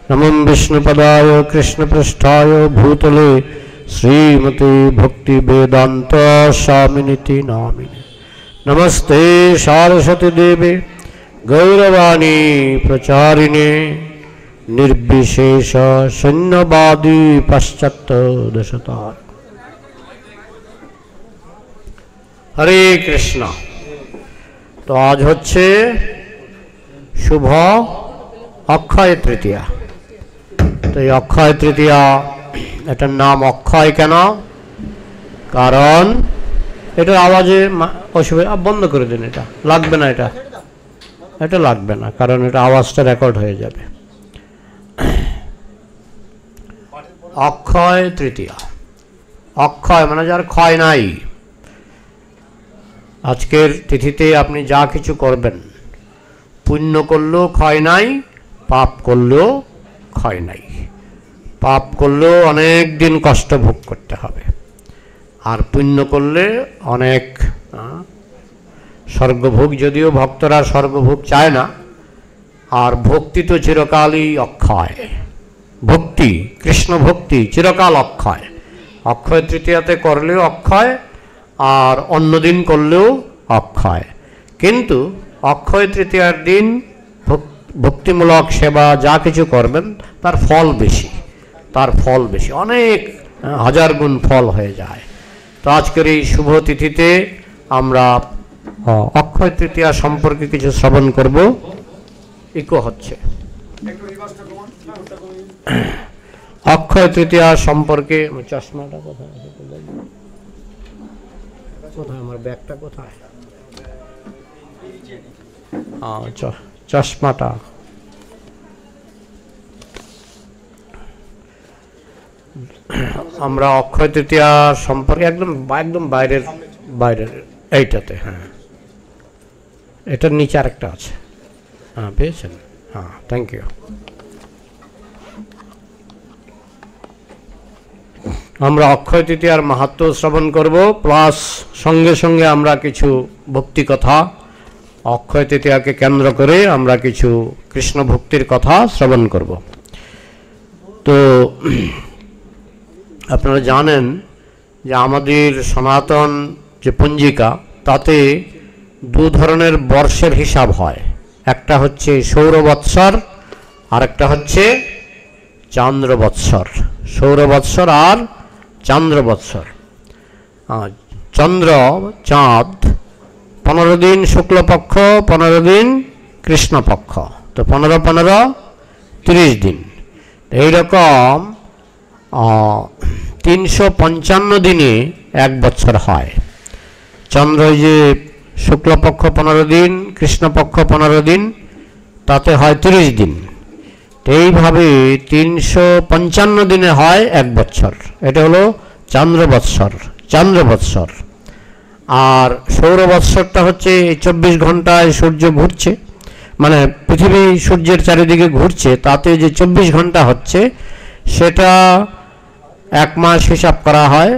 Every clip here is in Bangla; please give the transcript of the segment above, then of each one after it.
नमं विष्णुपदाय कृष्णपृष्ठाय भूतले श्रीमते भक्ति वेदांत स्वामिनिति नामिने। नमस्ते सारस्वती देवे गौरवाणी प्रचारिणे निर्विशेष शून्यवादी पाश्चात्य दशतार। हरे कृष्णा। तो आज হচ্ছে शुभ অক্ষয় তৃতীয়া। তো এই অক্ষয় তৃতীয়া এটার নাম অক্ষয় কেন? কারণ এটার আওয়াজে অসুবিধা, বন্ধ করে দিন, এটা লাগবে না, এটা লাগবে না, কারণ এটা আওয়াজটা রেকর্ড হয়ে যাবে। অক্ষয় তৃতীয়া, অক্ষয় মানে যার ক্ষয় নাই। আজকের তিথিতে আপনি যা কিছু করবেন, পুণ্য করলেও ক্ষয় নাই, পাপ করলেও ক্ষয় নাই। পাপ করলেও অনেক দিন কষ্ট ভোগ করতে হবে, আর পুণ্য করলে অনেক স্বর্গভোগ, যদিও ভক্তরা স্বর্গভোগ চায় না। আর ভক্তি তো চিরকালই অক্ষয়, ভক্তি কৃষ্ণ ভক্তি চিরকাল অক্ষয়। অক্ষয় তৃতীয়াতে করলেও অক্ষয়, আর অন্যদিন করলেও অক্ষয়। কিন্তু অক্ষয় তৃতীয়ার দিন ভক্তিমূলক সেবা যা কিছু করবেন তার ফল বেশি, তার ফল বেশি, অনেক হাজার গুণ ফল হয়ে যায়। তো আজকের এই শুভ তিথিতে আমরা অক্ষয় তৃতীয়া সম্পর্কে কিছু শ্রবণ করব। ইকো হচ্ছে। অক্ষয় তৃতীয়া সম্পর্কে চশমাটা কোথায় আছে? কোথায় আমার ব্যাগটা কোথায়? চশমাটা। আমরা অক্ষয় তৃতীয়া সম্পর্কে একদম বাইরের এইটাতে, হ্যাঁ, এটার নিচে আরেকটা আছে। হ্যাঁ, পেয়েছেন? হ্যাঁ, থ্যাংক ইউ। আমরা অক্ষয় তৃতীয়ার মাহাত্ম্য শ্রবণ করব, প্লাস সঙ্গে সঙ্গে আমরা কিছু ভক্তি কথা, অক্ষয় তৃতীয়াকে কেন্দ্র করে আমরা কিছু কৃষ্ণ ভক্তির কথা শ্রবণ করব। তো আপনারা জানেন যে আমাদের সনাতন যে পঞ্জিকা, তাতে দু ধরনের বর্ষের হিসাব হয়। একটা হচ্ছে সৌরবৎসর, আর একটা হচ্ছে চান্দ্রবৎসর। সৌরবৎসর আর চান্দ্রবৎসর। চন্দ্র চাঁদ 15 দিন শুক্লপক্ষ, 15 দিন কৃষ্ণপক্ষ, তো 15-15 30 দিন। এইরকম 355 দিনে এক বছর হয়। চন্দ্র যে শুক্লপক্ষ 15 দিন, কৃষ্ণপক্ষ 15 দিন, তাতে হয় 30 দিন। এইভাবে 355 দিনে হয় এক বছর। এটা হলো চান্দ্রবৎসর। আর সৌরবৎসরটা হচ্ছে 24 ঘন্টায় সূর্য ঘুরছে, মানে পৃথিবী সূর্যের চারিদিকে ঘুরছে, তাতে যে 24 ঘন্টা হচ্ছে সেটা এক মাস হিসাব করা হয়।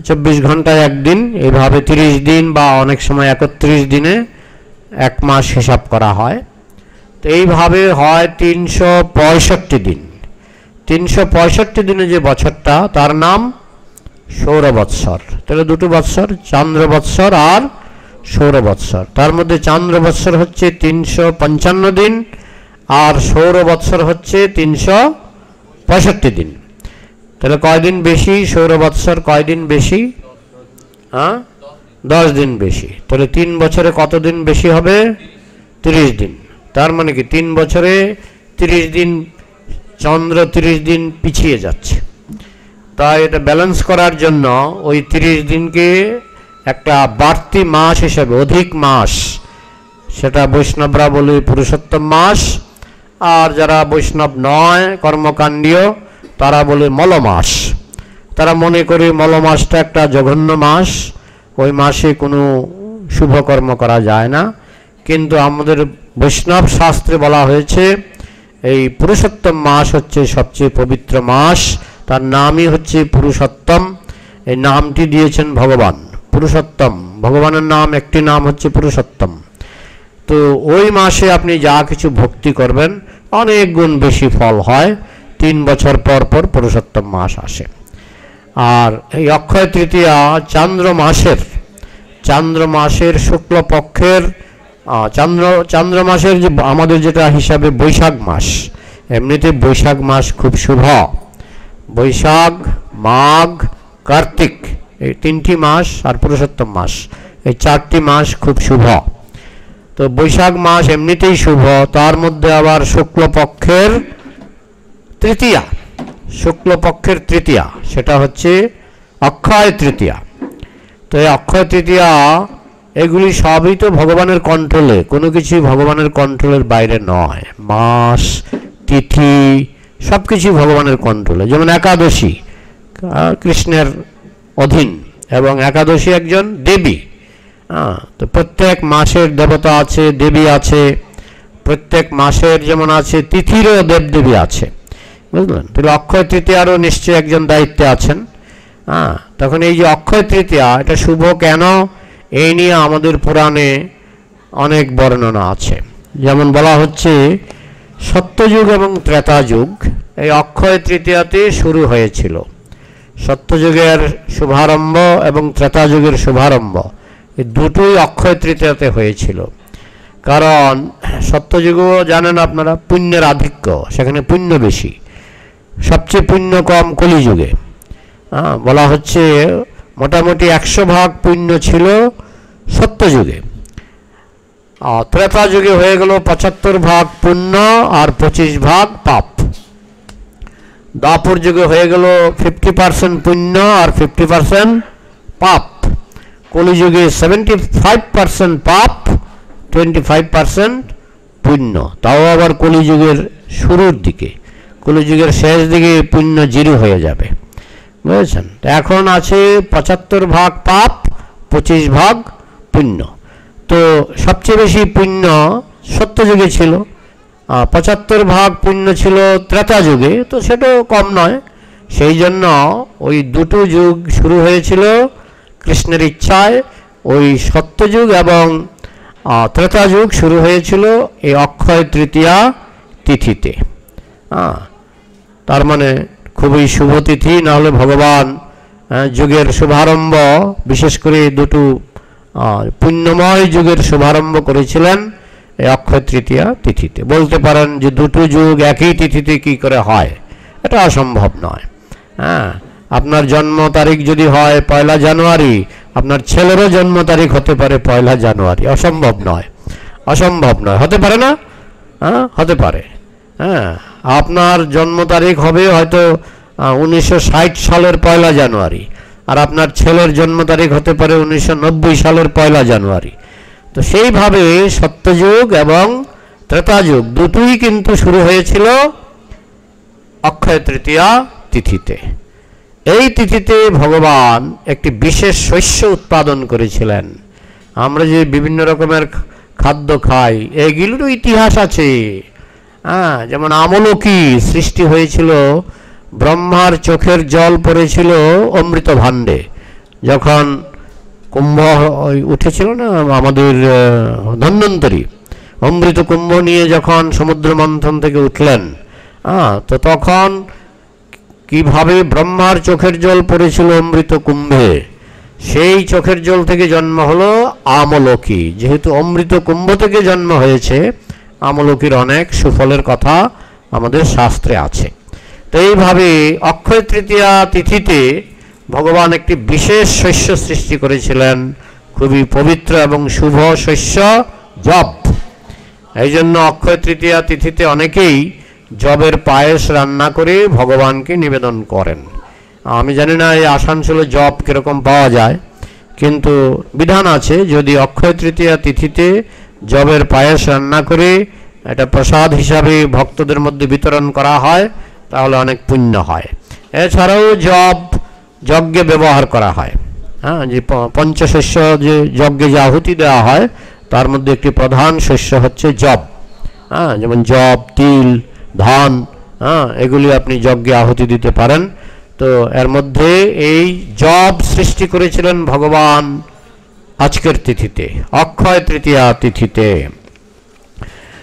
24 ঘন্টায় একদিন, এইভাবে 30 দিন বা অনেক সময় 31 দিনে এক মাস হিসাব করা হয়। তো এইভাবে হয় 365 দিন। 365 দিনে যে বছরটা, তার নাম সৌরবৎসর। তাহলে দুটো বৎসর, চান্দ্রবৎসর আর সৌরবৎসর। তার মধ্যে চান্দ্রবৎসর হচ্ছে 355 দিন, আর সৌরবৎসর হচ্ছে 365 দিন। তাহলে কয়দিন বেশি? সৌরবৎসর কয়দিন বেশি? 10 দিন বেশি। তাহলে 3 বছরে কত দিন বেশি হবে? 30 দিন। তার মানে কি 3 বছরে 30 দিন চন্দ্র 30 দিন পিছিয়ে যাচ্ছে। তাই এটা ব্যালেন্স করার জন্য ওই 30 দিনকে একটা বাড়তি মাস হিসেবে, অধিক মাস, সেটা বৈষ্ণবরা বলে পুরুষোত্তম মাস, আর যারা বৈষ্ণব নয় কর্মকাণ্ডীয় তারা বলে মলমাস। তারা মনে করে মলমাসটা একটা জঘন্য মাস, ওই মাসে কোনো শুভকর্ম করা যায় না। কিন্তু আমাদের বৈষ্ণব শাস্ত্রে বলা হয়েছে এই পুরুষোত্তম মাস হচ্ছে সবচেয়ে পবিত্র মাস, তার নামই হচ্ছে পুরুষোত্তম। এই নামটি দিয়েছেন ভগবান, পুরুষোত্তম। ভগবানের নাম, একটি নাম হচ্ছে পুরুষোত্তম। তো ওই মাসে আপনি যা কিছু ভক্তি করবেন অনেক গুণ বেশি ফল হয়। 3 বছর পর পর পুরুষোত্তম মাস আসে। আর এই অক্ষয় তৃতীয়া চান্দ্র মাসের শুক্লপক্ষের চান্দ্র মাসের যে আমাদের যেটা হিসাবে বৈশাখ মাস, এমনিতে বৈশাখ মাস খুব শুভ। বৈশাখ, মাঘ, কার্তিক এই 3টি মাস আর পুরুষোত্তম মাস এই 4টি মাস খুব শুভ। তো বৈশাখ মাস এমনিতেই শুভ, তার মধ্যে আবার শুক্লপক্ষের তৃতীয়া সেটা হচ্ছে অক্ষয় তৃতীয়া। তো এই অক্ষয় তৃতীয়া এগুলি সবই তো ভগবানের কন্ট্রোলে, কোনো কিছুই ভগবানের কন্ট্রোলের বাইরে নয়। মাস, তিথি সব কিছুই ভগবানের কন্ট্রোলে। যেমন একাদশী কৃষ্ণের অধীন, এবং একাদশী একজন দেবী। তো প্রত্যেক মাসের দেবতা আছে, দেবী আছে। প্রত্যেক মাসের যেমন আছে তিথিরও দেবদেবী আছে, বুঝলেন? তাহলে অক্ষয় তৃতীয়ারও নিশ্চয়ই একজন দায়িত্বে আছেন। তখন এই যে অক্ষয় তৃতীয়া এটা শুভ কেন, এই নিয়ে আমাদের পুরাণে অনেক বর্ণনা আছে। যেমন বলা হচ্ছে সত্যযুগ এবং ত্রেতা যুগ এই অক্ষয় তৃতীয়াতে শুরু হয়েছিল। সত্যযুগের শুভারম্ভ এবং ত্রেতা যুগের শুভারম্ভ এই দুটোই অক্ষয় তৃতীয়াতে হয়েছিল। কারণ সত্যযুগও জানেন আপনারা পুণ্যের আধিক্য, সেখানে পুণ্য বেশি। সবচেয়ে পুণ্য কম কলিযুগে। বলা হচ্ছে মোটামুটি 100 ভাগ পুণ্য ছিল সত্যযুগে। ত্রেতা যুগে হয়ে গেল 75 ভাগ পুণ্য আর 25 ভাগ পাপ। দ্বাপর যুগে হয়ে গেল 50% পুণ্য আর 50% পাপ। কলিযুগে 75% পাপ, 25% পুণ্য। তাও আবার কলিযুগের শুরুর দিকে, কলিযুগের শেষ দিকে পুণ্য জিরো হয়ে যাবে, বুঝেছেন? এখন আছে 75 ভাগ পাপ, 25 ভাগ পুণ্য। তো সবচেয়ে বেশি পুণ্য সত্যযুগে ছিল, 75 ভাগ পুণ্য ছিল ত্রেতা যুগে, তো সেটাও কম নয়। সেই জন্য ওই দুটো যুগ শুরু হয়েছিল কৃষ্ণের ইচ্ছায়। ওই সত্যযুগ এবং ত্রেতা যুগ শুরু হয়েছিল এই অক্ষয় তৃতীয়া তিথিতে। তার মানে খুবই শুভ তিথি। নাহলে ভগবান যুগের শুভারম্ভ, বিশেষ করে দুটো পুণ্যময় যুগের শুভারম্ভ করেছিলেন এই অক্ষয় তৃতীয়া তিথিতে। বলতে পারেন যে দুটো যুগ একই তিথিতে কি করে হয়, এটা অসম্ভব নয়। আপনার জন্ম তারিখ যদি হয় 1 জানুয়ারি, আপনার ছেলেরও জন্ম তারিখ হতে পারে 1 জানুয়ারি। অসম্ভব নয়, হতে পারে না? হতে পারে। আপনার জন্ম তারিখ হবে হয়তো 1960 সালের 1 জানুয়ারি, আর আপনার ছেলের জন্ম তারিখ হতে পারে 1990 সালের 1 জানুয়ারি। তো সেইভাবে সত্যযুগ এবং ত্রেতা যুগ দুটোই কিন্তু শুরু হয়েছিল অক্ষয় তৃতীয়া তিথিতে। এই তিথিতে ভগবান একটি বিশেষ শস্য উৎপাদন করেছিলেন। আমরা যে বিভিন্ন রকমের খাদ্য খাই, এগুলোরও ইতিহাস আছে। যেমন আমলকি সৃষ্টি হয়েছিল, ব্রহ্মার চোখের জল পড়েছিল অমৃত ভাণ্ডে। যখন কুম্ভ উঠেছিল না আমাদের ধন্বন্তরী, অমৃত কুম্ভ নিয়ে যখন সমুদ্র মন্থন থেকে উঠলেন, তো তখন কিভাবে ব্রহ্মার চোখের জল পড়েছিল অমৃত কুম্ভে, সেই চোখের জল থেকে জন্ম হলো আমলকি। যেহেতু অমৃত কুম্ভ থেকে জন্ম হয়েছে, আমলকির অনেক সুফলের কথা আমাদের শাস্ত্রে আছে। তো এইভাবে অক্ষয় তৃতীয়া তিথিতে ভগবান একটি বিশেষ শস্য সৃষ্টি করেছিলেন, খুবই পবিত্র এবং শুভ শস্য জব। এই জন্য অক্ষয় তৃতীয়া তিথিতে অনেকেই জবের পায়েস রান্না করে ভগবানকে নিবেদন করেন। আমি জানি না এই আসানসোলে জব কীরকম পাওয়া যায়, কিন্তু বিধান আছে যদি অক্ষয় তৃতীয়া তিথিতে জবের পায়েস রান্না করে এটা প্রসাদ হিসাবে ভক্তদের মধ্যে বিতরণ করা হয়, তাহলে অনেক পুণ্য হয়। এছাড়াও জব যজ্ঞে ব্যবহার করা হয়। যে পঞ্চশস্য যে যজ্ঞে যে আহুতি দেওয়া হয়, তার মধ্যে একটি প্রধান শস্য হচ্ছে জব। যেমন জব, তিল, ধান, এগুলি আপনি যজ্ঞে আহুতি দিতে পারেন। তো এর মধ্যে এই জব সৃষ্টি করেছিলেন ভগবান আজকের তিথিতে, অক্ষয় তৃতীয়া তিথিতে।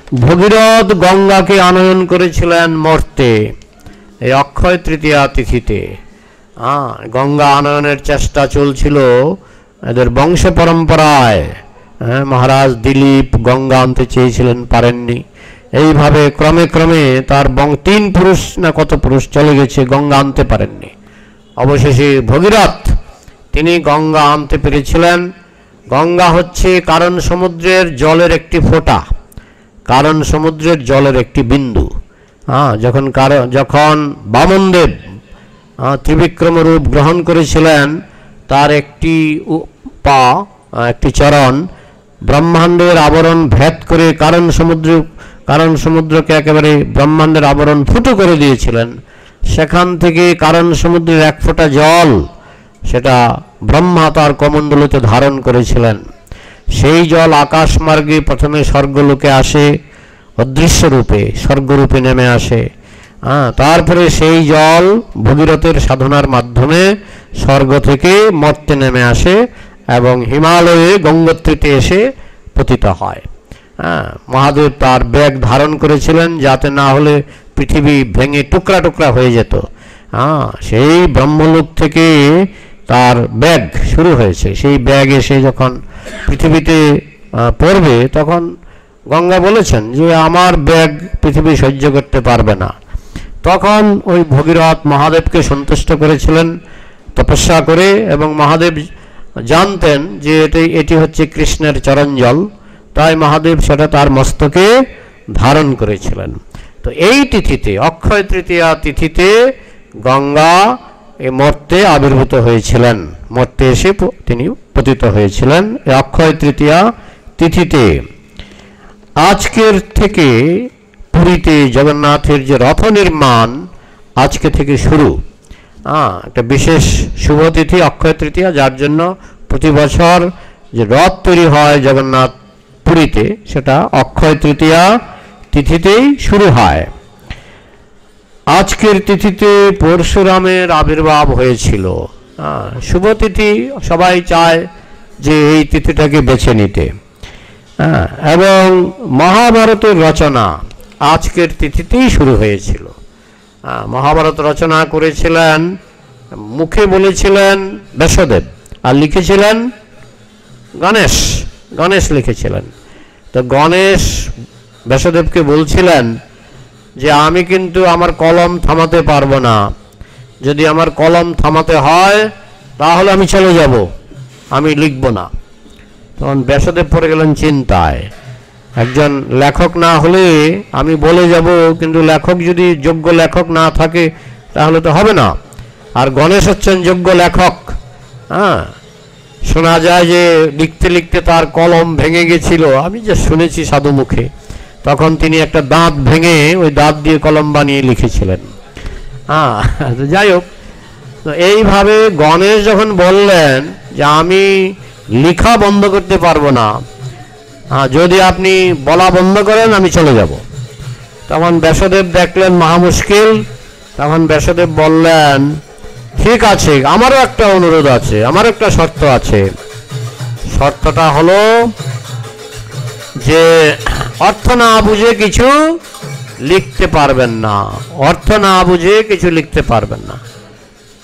ভগীরথ গঙ্গাকে আনয়ন করেছিলেন মর্তে এই অক্ষয় তৃতীয়া তিথিতে। গঙ্গা আনয়নের চেষ্টা চলছিল এদের বংশ পরম্পরায়। মহারাজ দিলীপ গঙ্গা আনতে চেয়েছিলেন, পারেননি। এইভাবে ক্রমে ক্রমে তার 3 পুরুষ না কত পুরুষ চলে গেছে, গঙ্গা আনতে পারেননি। অবশেষে ভগীরথ তিনি গঙ্গা আনতে পেরেছিলেন। গঙ্গা হচ্ছে কারণ সমুদ্রের জলের একটি ফোঁটা, কারণ সমুদ্রের জলের একটি বিন্দু। যখন বামনদেব ত্রিবিক্রম রূপ গ্রহণ করেছিলেন, তার একটি পা, একটি চরণ ব্রহ্মাণ্ডের আবরণ ভেদ করে কারণ সমুদ্রকে একেবারে ব্রহ্মাণ্ডের আবরণ ফুটো করে দিয়েছিলেন। সেখান থেকে কারণ সমুদ্রের 1 ফোঁটা জল সেটা ব্রহ্মা তার কমণ্ডলুতে ধারণ করেছিলেন। সেই জল আকাশ মার্গে প্রথমে স্বর্গলোকে আসে, অদৃশ্য রূপে স্বর্গরূপে নেমে আসে। তারপরে সেই জল ভগীরথের সাধনার মাধ্যমে স্বর্গ থেকে মর্তে নেমে আসে এবং হিমালয়ে গঙ্গোত্রীতে এসে পতিত হয়। মহাদেব তার ব্যাগ ধারণ করেছিলেন, যাতে না হলে পৃথিবী ভেঙে টুকরা টুকরা হয়ে যেত। সেই ব্রহ্মলোক থেকে তার ব্যাগ শুরু হয়েছে। সেই ব্যাগ এসে যখন পৃথিবীতে পড়বে, তখন গঙ্গা বলেছেন যে আমার ব্যাগ পৃথিবী সহ্য করতে পারবে না। তখন ওই ভগীরথ মহাদেবকে সন্তুষ্ট করেছিলেন তপস্যা করে, এবং মহাদেব জানতেন যে এটি হচ্ছে কৃষ্ণের চরণজল, তাই মহাদেব সেটা তার মস্তকে ধারণ করেছিলেন। তো এই তিথিতে, অক্ষয় তৃতীয়া তিথিতে গঙ্গা এই মর্তে আবির্ভূত হয়েছিলেন, মর্তে এসে তিনি পতিত হয়েছিলেন এই অক্ষয় তৃতীয়া তিথিতে। আজকের থেকে পুরীতে জগন্নাথের যে রথ নির্মাণ আজকে থেকে শুরু। একটা বিশেষ শুভ তিথি অক্ষয় তৃতীয়া, যার জন্য প্রতি বছর যে রথ তৈরি হয় জগন্নাথ পুরীতে, সেটা অক্ষয় তৃতীয়া তিথিতেই শুরু হয়। আজকের তিথিতে পরশুরামের আবির্ভাব হয়েছিল। শুভ তিথি, সবাই চায় যে এই তিথিটাকে বেছে নিতে। এবং মহাভারতের রচনা আজকের তিথিতেই শুরু হয়েছিল। মহাভারত রচনা করেছিলেন, মুখে বলেছিলেন ব্যাসদেব, আর লিখেছিলেন গণেশ লিখেছিলেন। তো গণেশ ব্যাসদেবকে বলছিলেন যে আমি কিন্তু আমার কলম থামাতে পারবো না, যদি আমার কলম থামাতে হয় তাহলে আমি চলে যাব, আমি লিখব না। তখন ব্যাসদেব পড়ে গেলেন চিন্তায়, একজন লেখক না হলে আমি বলে যাব, কিন্তু লেখক যদি যোগ্য লেখক না থাকে তাহলে তো হবে না। আর গণেশ হচ্ছেন যোগ্য লেখক। শোনা যায় যে লিখতে লিখতে তার কলম ভেঙে গেছিল, আমি যে শুনেছি সাধু মুখে। তখন তিনি একটা দাঁত ভেঙে ওই দাঁত দিয়ে কলম বানিয়ে লিখেছিলেন। যাই হোক, তো এইভাবে গণেশ যখন বললেন যে আমি লেখা বন্ধ করতে পারবো না, যদি আপনি বলা বন্ধ করেন আমি চলে যাব। তখন ব্যাসদেব দেখলেন মহা মুশকিল। তখন ব্যাসদেব বললেন ঠিক আছে, আমারও একটা অনুরোধ আছে, আমার একটা শর্ত আছে। শর্তটা হলো যে অর্থ না বুঝে কিছু লিখতে পারবেন না, অর্থ না বুঝে কিছু লিখতে পারবেন না।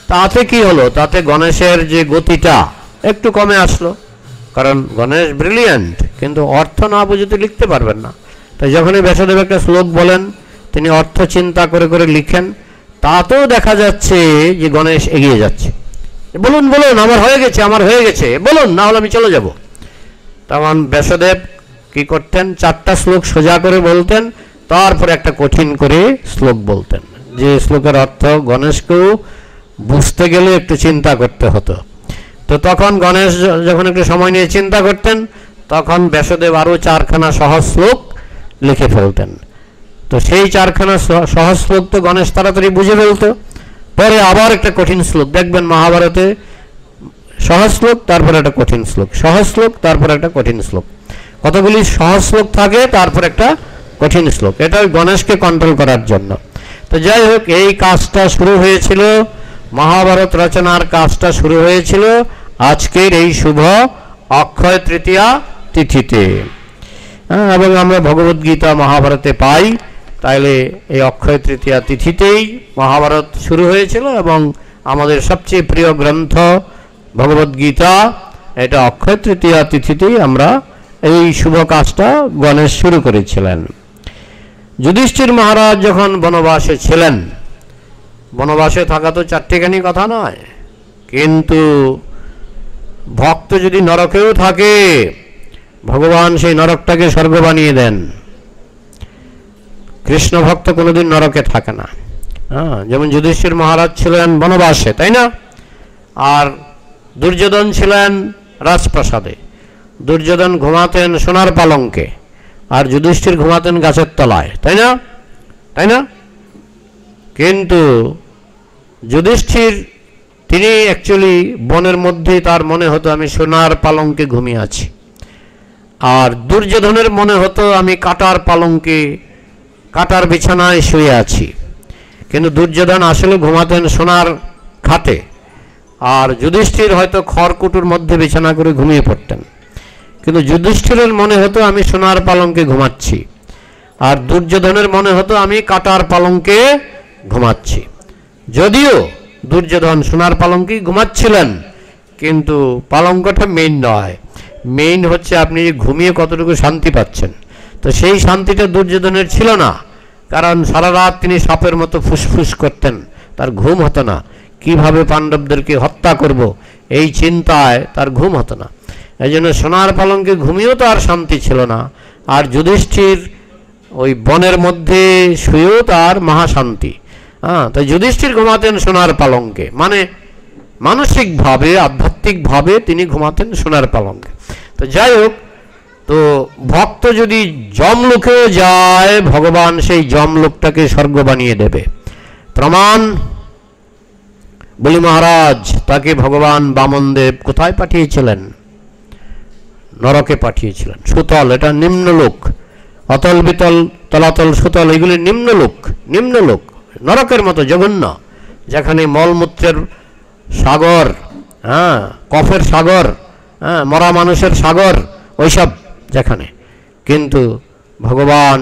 তাতে কি হলো, তাতে গণেশের যে গতিটা একটু কমে আসলো, কারণ গণেশ ব্রিলিয়ান্ট, কিন্তু অর্থ না বুঝে তো লিখতে পারবেন না। তাই যখনই ব্যাসদেব একটা শ্লোক বলেন, তিনি অর্থ চিন্তা করে করে লিখেন, তাতেও দেখা যাচ্ছে যে গণেশ এগিয়ে যাচ্ছে। বলুন বলুন, আমার হয়ে গেছে, আমার হয়ে গেছে, বলুন, না হলে আমি চলে যাব। তখন ব্যাসদেব কি করতেন, 4টা শ্লোক সোজা করে বলতেন, তারপরে একটা কঠিন করে শ্লোক বলতেন, যে শ্লোকের অর্থ গণেশকেও বুঝতে গেলে একটু চিন্তা করতে হতো। তো তখন গণেশ যখন একটু সময় নিয়ে চিন্তা করতেন, তখন ব্যাসদেব আরও 4খানা সহজ শ্লোক লিখে ফেলতেন। তো সেই 4খানা সহজ শ্লোক তো গণেশ তাড়াতাড়ি বুঝে ফেলতো। পরে আবার একটা কঠিন শ্লোক, দেখবেন মহাভারতে সহজ শ্লোক, তারপরে একটা কঠিন শ্লোক, সহজ শ্লোক, তারপরে একটা কঠিন শ্লোক, কতগুলি সহজ শ্লোক থাকে, তারপর একটা কঠিন শ্লোক। এটা গণেশকে কন্ট্রোল করার জন্য। তো যাই হোক, এই কাজটা শুরু হয়েছিল, মহাভারত রচনার কাজটা শুরু হয়েছিল আজকের এই শুভ অক্ষয় তৃতীয়া তিথিতে। এবং আমরা ভগবদ্গীতা মহাভারতে পাই। তাইলে এই অক্ষয় তৃতীয়া তিথিতেই মহাভারত শুরু হয়েছিল এবং আমাদের সবচেয়ে প্রিয় গ্রন্থ ভগবদ্গীতা এটা অক্ষয় তৃতীয়া তিথিতেই আমরা এই শুভ কাজটা গণেশ শুরু করেছিলেন। যুধিষ্ঠির মহারাজ যখন বনবাসে ছিলেন, বনবাসে থাকা তো চারটিখানি কথা নয়, কিন্তু ভক্ত যদি নরকেও থাকে ভগবান সেই নরকটাকে স্বর্গ বানিয়ে দেন। কৃষ্ণ ভক্ত কোনোদিন নরকে থাকে না। যেমন যুধিষ্ঠির মহারাজ ছিলেন বনবাসে, তাই না? আর দুর্যোধন ছিলেন রাজপ্রাসাদে। দুর্যোধন ঘুমাতেন সোনার পালঙ্কে আর যুধিষ্ঠির ঘুমাতেন গাছের তলায়, তাই না? তাই না? কিন্তু যুধিষ্ঠির তিনি অ্যাকচুয়ালি বনের মধ্যে তার মনে হতো আমি সোনার পালঙ্কে ঘুমিয়ে আছি, আর দুর্যোধনের মনে হতো আমি কাটার পালঙ্কে কাটার বিছানায় শুয়ে আছি। কিন্তু দুর্যোধন আসলে ঘুমাতেন সোনার খাটে, আর যুধিষ্ঠির হয়তো খড়কুটোর মধ্যে বিছানা করে ঘুমিয়ে পড়তেন। কিন্তু যুধিষ্ঠিরের মনে হতো আমি সোনার পালঙ্কে ঘুমাচ্ছি, আর দুর্যোধনের মনে হতো আমি কাটার পালঙ্কে ঘুমাচ্ছি। যদিও দুর্যোধন সোনার পালঙ্কেই ঘুমাচ্ছিলেন, কিন্তু পালঙ্কটা মেইন নয়, মেইন হচ্ছে আপনি ঘুমিয়ে কতটুকু শান্তি পাচ্ছেন। তো সেই শান্তিটা দুর্যোধনের ছিল না, কারণ সারা রাত তিনি সাপের মতো ফুসফুস করতেন, তার ঘুম হতো না। কিভাবে পাণ্ডবদেরকে হত্যা করব এই চিন্তায় তার ঘুম হতো না। এই জন্য সোনার পালঙ্কে ঘুমিয়েও তার শান্তি ছিল না, আর যুধিষ্ঠির ওই বনের মধ্যে শুয়েও তার মহাশান্তি। তাই যুধিষ্ঠির ঘুমাতেন সোনার পালঙ্কে, মানে মানসিকভাবে আধ্যাত্মিকভাবে তিনি ঘুমাতেন সোনার পালঙ্কে। তো যাই হোক, তো ভক্ত যদি যমলোকেও যায় ভগবান সেই যমলোকটাকে স্বর্গ বানিয়ে দেবে। প্রমাণ বলি মহারাজ তাকে ভগবান বামনদেব কোথায় পাঠিয়েছিলেন? নরকে পাঠিয়েছিলেন। সুতল এটা নিম্নলোক, অতল বিতল তলাতল সুতল এগুলি নিম্নলোক। নিম্নলোক নরকের মতো জঘন্য, যেখানে মলমূত্রের সাগর, কফের সাগর, মরা মানুষের সাগর, ওইসব যেখানে। কিন্তু ভগবান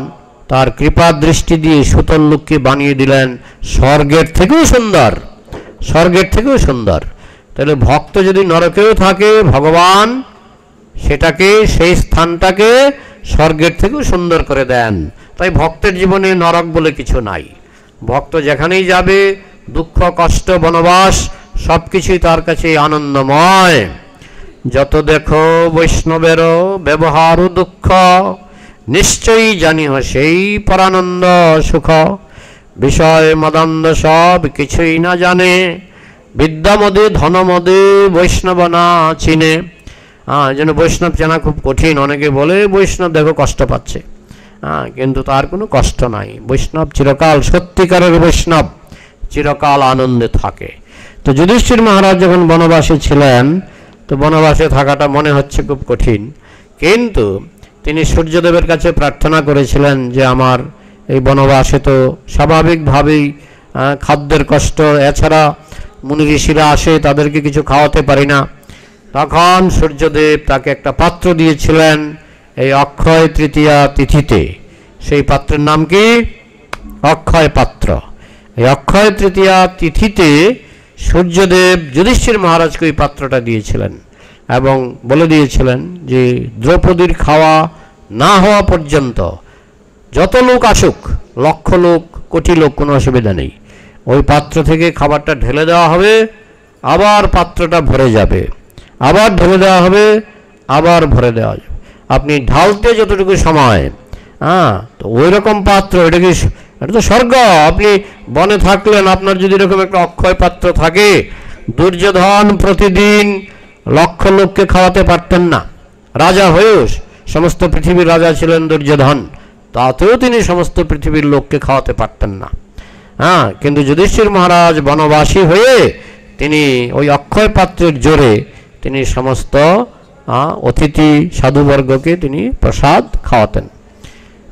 তার কৃপা দৃষ্টি দিয়ে সুতল লোককে বানিয়ে দিলেন স্বর্গের থেকেও সুন্দর, স্বর্গের থেকেও সুন্দর। তাহলে ভক্ত যদি নরকেও থাকে ভগবান সেটাকে, সেই স্থানটাকে স্বর্গের থেকেও সুন্দর করে দেন। তাই ভক্তের জীবনে নরক বলে কিছু নাই। ভক্ত যেখানেই যাবে দুঃখ কষ্ট বনবাস সব কিছুই তার কাছে আনন্দময়। যত দেখো বৈষ্ণবেরও ব্যবহার দুঃখ, নিশ্চয়ই জানিও সেই পরানন্দ সুখ। বিষয় মদান্দ সব কিছুই না জানে, বিদ্যামদে ধনমদে বৈষ্ণব না চিনে। যেন বৈষ্ণব চেনা খুব কঠিন। অনেকে বলে বৈষ্ণব দেখো কষ্ট পাচ্ছে, কিন্তু তার কোনো কষ্ট নাই। বৈষ্ণব চিরকাল, সত্যিকারের বৈষ্ণব চিরকাল আনন্দে থাকে। তো যুধিষ্ঠির মহারাজ যখন বনবাসে ছিলেন, তো বনবাসে থাকাটা মনে হচ্ছে খুব কঠিন, কিন্তু তিনি সূর্যদেবের কাছে প্রার্থনা করেছিলেন যে আমার এই বনবাসে তো স্বাভাবিকভাবেই খাদ্যের কষ্ট, এছাড়া মুনি ঋষিরা আসে তাদেরকে কিছু খাওয়াতে পারি না। তখন সূর্যদেব তাকে একটা পাত্র দিয়েছিলেন এই অক্ষয় তৃতীয়া তিথিতে। সেই পাত্রের নাম কি? অক্ষয় পাত্র। এই অক্ষয় তৃতীয়া তিথিতে সূর্যদেব যুধিষ্ঠির মহারাজকে ওই পাত্রটা দিয়েছিলেন এবং বলে দিয়েছিলেন যে দ্রৌপদীর খাওয়া না হওয়া পর্যন্ত যত লোক আসুক, লক্ষ লোক কোটি লোক, কোনো অসুবিধা নেই, ওই পাত্র থেকে খাবারটা ঢেলে দেওয়া হবে, আবার পাত্রটা ভরে যাবে, আবার ঢেলে দেওয়া হবে, আবার ভরে দেওয়া যাবে। আপনি ঢালতে যতটুকু সময়, তো ওই রকম পাত্র, এটা তো স্বর্গ। আপনি বনে থাকলেন, আপনার যদি এরকম একটা অক্ষয় পাত্র থাকে, দুর্যোধন প্রতিদিন লক্ষ লোককে খাওয়াতে পারতেন না। রাজা হয়েও, সমস্ত পৃথিবীর রাজা ছিলেন দুর্যোধন, তাতেও তিনি সমস্ত পৃথিবীর লোককে খাওয়াতে পারতেন না। কিন্তু যুধিষ্ঠির মহারাজ বনবাসী হয়ে তিনি ওই অক্ষয় পাত্রের জোরে তিনি সমস্ত অতিথি সাধুবর্গকে তিনি প্রসাদ খাওয়াতেন।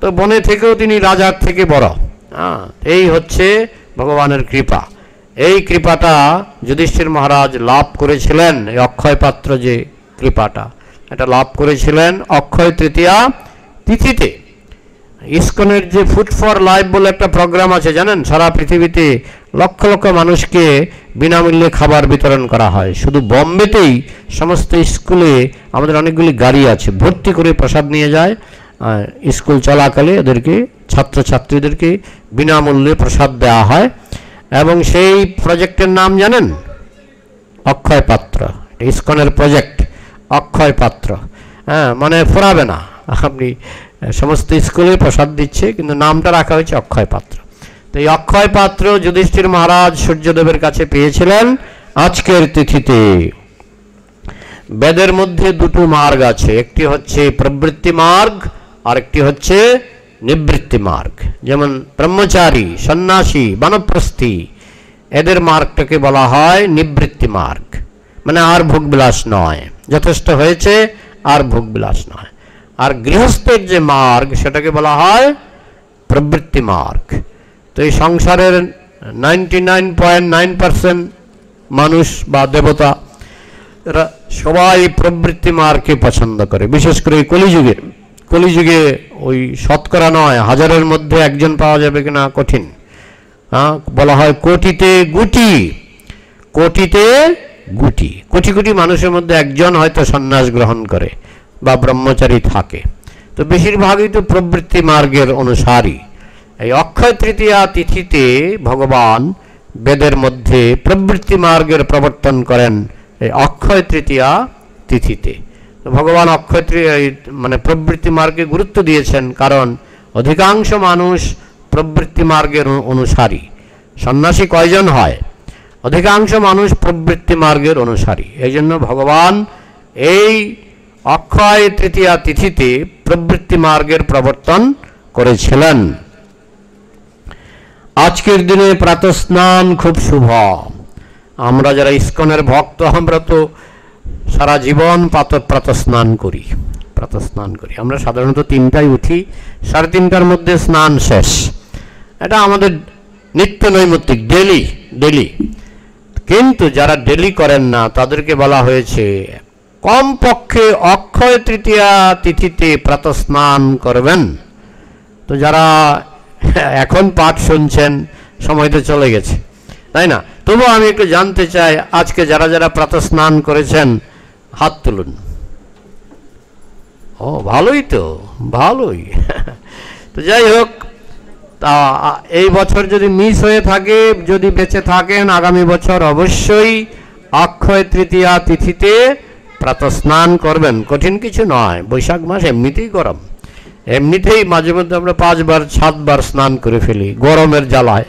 তো বনে থেকেও তিনি রাজার থেকে বড়। এই হচ্ছে ভগবানের কৃপা। এই কৃপাটা যুধিষ্ঠির মহারাজ লাভ করেছিলেন। এই অক্ষয় পাত্র যে কৃপাটা, এটা লাভ করেছিলেন অক্ষয় তৃতীয়া তিথিতে ইসকনের যে ফুড ফর লাইফ বলে একটা প্রোগ্রাম আছে জানেন, সারা পৃথিবীতে লক্ষ লক্ষ মানুষকে বিনামূল্যে খাবার বিতরণ করা হয়। শুধু বোম্বেতেই সমস্ত স্কুলে আমাদের অনেকগুলি গাড়ি আছে, ভর্তি করে প্রসাদ নিয়ে যায়, স্কুল চলাকালে এদেরকে ছাত্রছাত্রীদেরকে বিনামূল্যে প্রসাদ দেওয়া হয়। এবং সেই প্রজেক্টের নাম জানেন? অক্ষয় পাত্র। ইসকনের প্রজেক্ট অক্ষয় পাত্র। হ্যাঁ, মানে ফোরাবে না, আপনি সমস্ত স্কুলে প্রসাদ দিচ্ছে, কিন্তু নামটা রাখা হয়েছে অক্ষয় পাত্র। তো এই অক্ষয় পাত্র যুধিষ্ঠির মহারাজ সূর্যদেবের কাছে পেয়েছিলেন আজকের তিথিতে। বেদের মধ্যে দুটো মার্গ আছে, একটি হচ্ছে প্রবৃত্তি মার্গ আর একটি হচ্ছে নিবৃত্তি মার্গ। যেমন ব্রহ্মচারী, সন্ন্যাসী, বানপ্রস্থি, এদের মার্গটাকে বলা হয় নিবৃত্তি মার্গ, মানে আর ভোগবিলাস নয়, যথেষ্ট হয়েছে, আর ভোগবিলাস নয়। আর গৃহস্থের যে মার্গ সেটাকে বলা হয় প্রবৃত্তি মার্গ। তো এই সংসারের 99.9% মানুষ বা দেবতা এরা সবাই প্রবৃত্তি মার্গকে পছন্দ করে, বিশেষ করে কলিযুগে ওই শতকরা নয়, হাজারের মধ্যে একজন পাওয়া যাবে কিনা কঠিন। হ্যাঁ, বলা হয় কোটিতে গুটি, কোটিতে গুটি, কোটি কোটি মানুষের মধ্যে একজন হয়তো সন্ন্যাস গ্রহণ করে বা ব্রহ্মচারী থাকে। তো বেশিরভাগই তো প্রবৃত্তি মার্গের অনুসারী। এই অক্ষয় তৃতীয়া তিথিতে ভগবান বেদের মধ্যে প্রবৃত্তি মার্গের প্রবর্তন করেন এই অক্ষয় তৃতীয়া তিথিতে। ভগবান অক্ষয় মানে প্রবৃত্তি মার্গে গুরুত্ব দিয়েছেন, কারণ অধিকাংশ মানুষ প্রবৃত্তি মার্গের অনুসারী। সন্ন্যাসী কয়জন হয়? অধিকাংশ মানুষ প্রবৃত্তি মার্গের অনুসারী। এই জন্য ভগবান এই অক্ষয় তৃতীয়া তিথিতে প্রবৃত্তি মার্গের প্রবর্তন করেছিলেন। আজকের দিনে প্রাতঃস্নান খুব শুভ। আমরা যারা ইসকনের ভক্ত, আমরা তো সারা জীবন প্রাতঃস্নান করি। আমরা সাধারণত 3টায় উঠি, 3:30টার মধ্যে স্নান শেষ। এটা আমাদের নিত্য নৈমিত্তিক, ডেলি। কিন্তু যারা ডেলি করেন না তাদেরকে বলা হয়েছে কমপক্ষে অক্ষয় তৃতীয়া তিথিতে প্রাতঃস্নান করবেন। তো যারা এখন পাঠ শুনছেন, সময় তো চলে গেছে, তাই না? তবু আমি একটু জানতে চাই, আজকে যারা যারা প্রাতঃস্নান করেছেন হাত তুলুন। ও ভালোই তো, ভালোই। তো যাই হোক, তা এই বছর যদি মিস হয়ে থাকে, যদি বেঁচে থাকেন, আগামী বছর অবশ্যই অক্ষয় তৃতীয়া তিথিতে প্রাতঃস্নান করবেন। কঠিন কিছু নয়, বৈশাখ মাস এমনিতেই গরম, এমনিতেই মাঝে মধ্যে আমরা 5বার 7বার স্নান করে ফেলি গরমের জ্বালায়।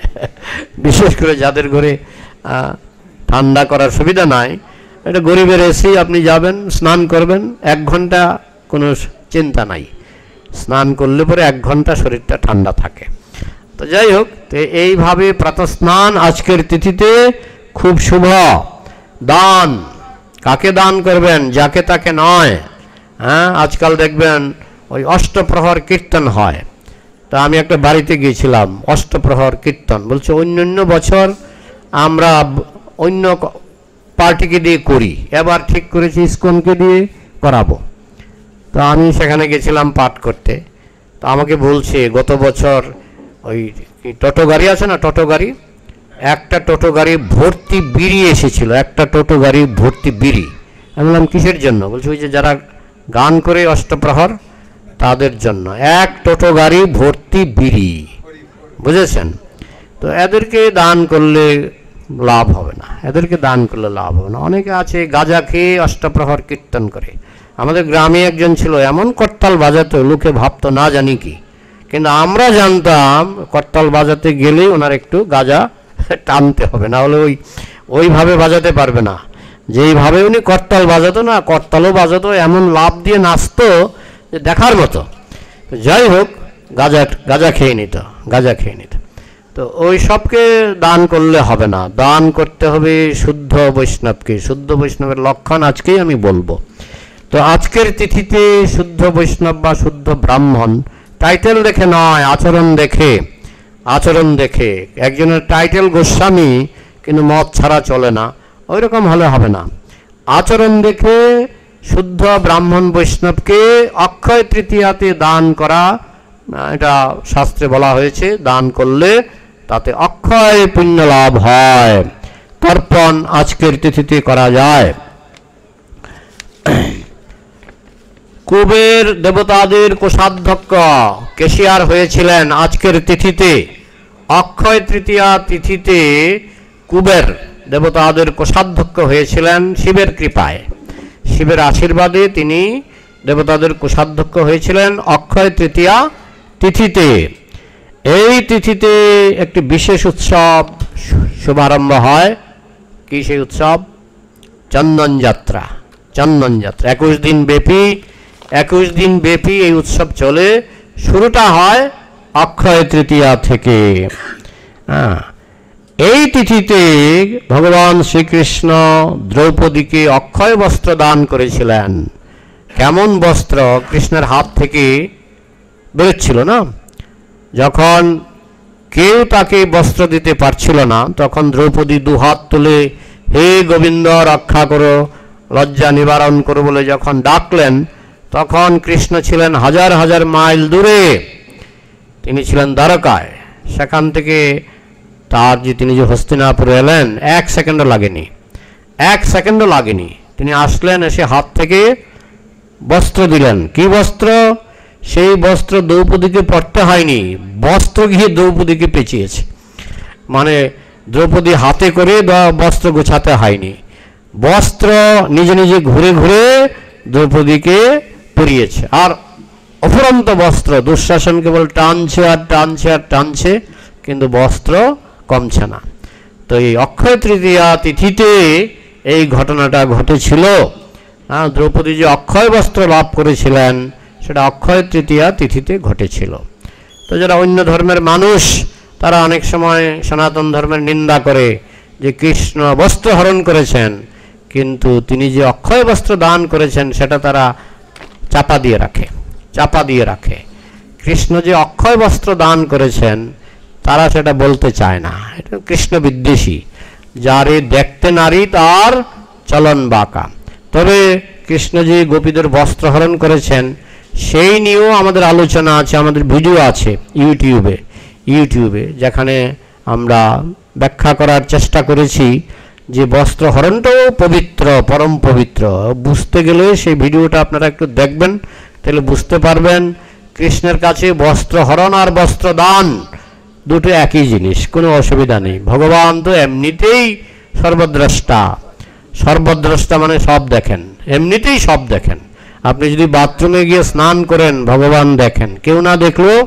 বিশেষ করে যাদের ঘরে ঠান্ডা করার সুবিধা নাই, এটা গরিবের এসি, আপনি যাবেন স্নান করবেন, 1 ঘন্টা কোনো চিন্তা নাই, স্নান করলে পরে 1 ঘন্টা শরীরটা ঠান্ডা থাকে। তো যাই হোক, তো এইভাবে প্রাতঃস্নান আজকের তিথিতে খুব শুভ। দান, কাকে দান করবেন? যাকে তাকে নয়। হ্যাঁ, আজকাল দেখবেন ওই অষ্টপ্রহর কীর্তন হয়। তা আমি একটা বাড়িতে গিয়েছিলাম, অষ্টপ্রহর কীর্তন বলছে অন্য বছর আমরা অন্য পার্টিকে দিয়ে করি, এবার ঠিক করেছি ইসকনকে দিয়ে করাবো। তো আমি সেখানে গেছিলাম পাঠ করতে। তো আমাকে বলছে গত বছর ওই টোটো গাড়ি আছে না, টোটো গাড়ি, একটা টোটো গাড়ি ভর্তি বিড়ি এসেছিল, একটা টোটো গাড়ি ভর্তি বিড়ি। আমি বললাম কিসের জন্য? বলছে ওই যে যারা গান করে অষ্টপ্রহর তাদের জন্য, 1 টোটো গাড়ি ভর্তি বিড়ি। বুঝেছেন? তো এদেরকে দান করলে লাভ হবে না, এদেরকে দান করলে লাভ হবে না। অনেকে আছে গাঁজা খেয়ে অষ্টপ্রহর কীর্তন করে। আমাদের গ্রামে একজন ছিল, এমন করতাল বাজাতো, লোকে ভাবতো না জানি কি, কিন্তু আমরা জানতাম করতাল বাজাতে গেলেই ওনার একটু গাঁজা টানতে হবে, না হলে ওইভাবে বাজাতে পারবে না যেইভাবে উনি করতাল বাজাতো। না, করতালও বাজাতো, এমন লাভ দিয়ে নাচতো যে দেখার মতো। যাই হোক, গাঁজা খেয়ে নিত। তো ওই সবকে দান করলে হবে না, দান করতে হবে শুদ্ধ বৈষ্ণবকে। শুদ্ধ বৈষ্ণবের লক্ষণ আজকেই আমি বলবো। তো আজকের তিথিতে শুদ্ধ বৈষ্ণব বা শুদ্ধ ব্রাহ্মণ টাইটেল দেখে নয়, আচরণ দেখে। একজনের টাইটেল গোস্বামী কিন্তু মদ ছাড়া চলে না, ওই রকম হলে হবে না। আচরণ দেখে শুদ্ধ ব্রাহ্মণ বৈষ্ণবকে অক্ষয় তৃতীয়াতে দান করা, এটা শাস্ত্রে বলা হয়েছে, দান করলে তাতে অক্ষয় পুণ্য লাভ হয়। তর্পণ আজকের তিথিতে করা যায়। কুবের দেবতাদের কোষাধ্যক্ষ কেশিয়ার হয়েছিলেন আজকের তিথিতে। অক্ষয় তৃতীয়া তিথিতে কুবের দেবতাদের কোষাধ্যক্ষ হয়েছিলেন শিবের কৃপায়, শিবের আশীর্বাদে তিনি দেবতাদের কোষাধ্যক্ষ হয়েছিলেন অক্ষয় তৃতীয়া তিথিতে। এই তিথিতে একটি বিশেষ উৎসব শুভারম্ভ হয়। কি সেই উৎসব? চন্দন যাত্রা। চন্দন যাত্রা 21 দিন ব্যাপী, 21 দিন ব্যাপী এই উৎসব চলে। শুরুটা হয় অক্ষয় তৃতীয়া থেকে। এই তিথিতে ভগবান শ্রীকৃষ্ণ দ্রৌপদীকে অক্ষয় বস্ত্র দান করেছিলেন। কেমন বস্ত্র? কৃষ্ণের হাত থেকে বেরোচ্ছিল না, যখন কেউ তাকে বস্ত্র দিতে পারছিল না, তখন দ্রৌপদী দুহাত তুলে হে গোবিন্দ রক্ষা করো, লজ্জা নিবারণ করো বলে যখন ডাকলেন, তখন কৃষ্ণ ছিলেন হাজার হাজার মাইল দূরে, তিনি ছিলেন দ্বারকায়। সেখান থেকে তিনি যে হস্তিনাপুরে এলেন, 1 সেকেন্ডও লাগেনি, 1 সেকেন্ডও লাগেনি। তিনি আসলেন, এসে হাত থেকে বস্ত্র দিলেন। কি বস্ত্র? সেই বস্ত্র দ্রৌপদীকে পরতে হয়নি, বস্ত্র গিয়ে দ্রৌপদীকে পেঁচিয়েছে। মানে দ্রৌপদী হাতে করে বস্ত্র গোছাতে হয়নি, বস্ত্র নিজে নিজে ঘুরে ঘুরে দ্রৌপদীকে পরিয়েছে। আর অফুরন্ত বস্ত্র, দুঃশাসন কেবল টানছে আর টানছে আর টানছে, কিন্তু বস্ত্র কমছে না। তো এই অক্ষয় তৃতীয়া তিথিতে এই ঘটনাটা ঘটেছিল। দ্রৌপদী যে অক্ষয় বস্ত্র লাভ করেছিলেন, সেটা অক্ষয় তৃতীয়া তিথিতে ঘটেছিল। তো যারা অন্য ধর্মের মানুষ, তারা অনেক সময় সনাতন ধর্মের নিন্দা করে যে কৃষ্ণ বস্ত্র হরণ করেছেন, কিন্তু তিনি যে অক্ষয় বস্ত্র দান করেছেন সেটা তারা চাপা দিয়ে রাখে, চাপা দিয়ে রাখে। কৃষ্ণ যে অক্ষয় বস্ত্র দান করেছেন তারা সেটা বলতে চায় না। এটা কৃষ্ণ বিদ্বেষী, যারে দেখতে নারী তার চলন বাঁকা। তবে কৃষ্ণ যে গোপীদের বস্ত্র হরণ করেছেন সেই নিয়েও আমাদের আলোচনা আছে, আমাদের ভিডিও আছে ইউটিউবে, যেখানে আমরা ব্যাখ্যা করার চেষ্টা করেছি যে বস্ত্র হরণটাও পবিত্র, পরম পবিত্র। বুঝতে গেলে সেই ভিডিওটা আপনারা একটু দেখবেন, তাহলে বুঝতে পারবেন কৃষ্ণের কাছে বস্ত্র হরণ আর বস্ত্র দান দুটো একই জিনিস, কোনো অসুবিধা নেই। ভগবান তো এমনিতেই সর্বদ্রষ্টা, সর্বদ্রষ্টা মানে সব দেখেন, এমনিতেই সব দেখেন। আপনি যদি বাথরুমে গিয়ে স্নান করেন, ভগবান দেখেন, কেউ না দেখলেও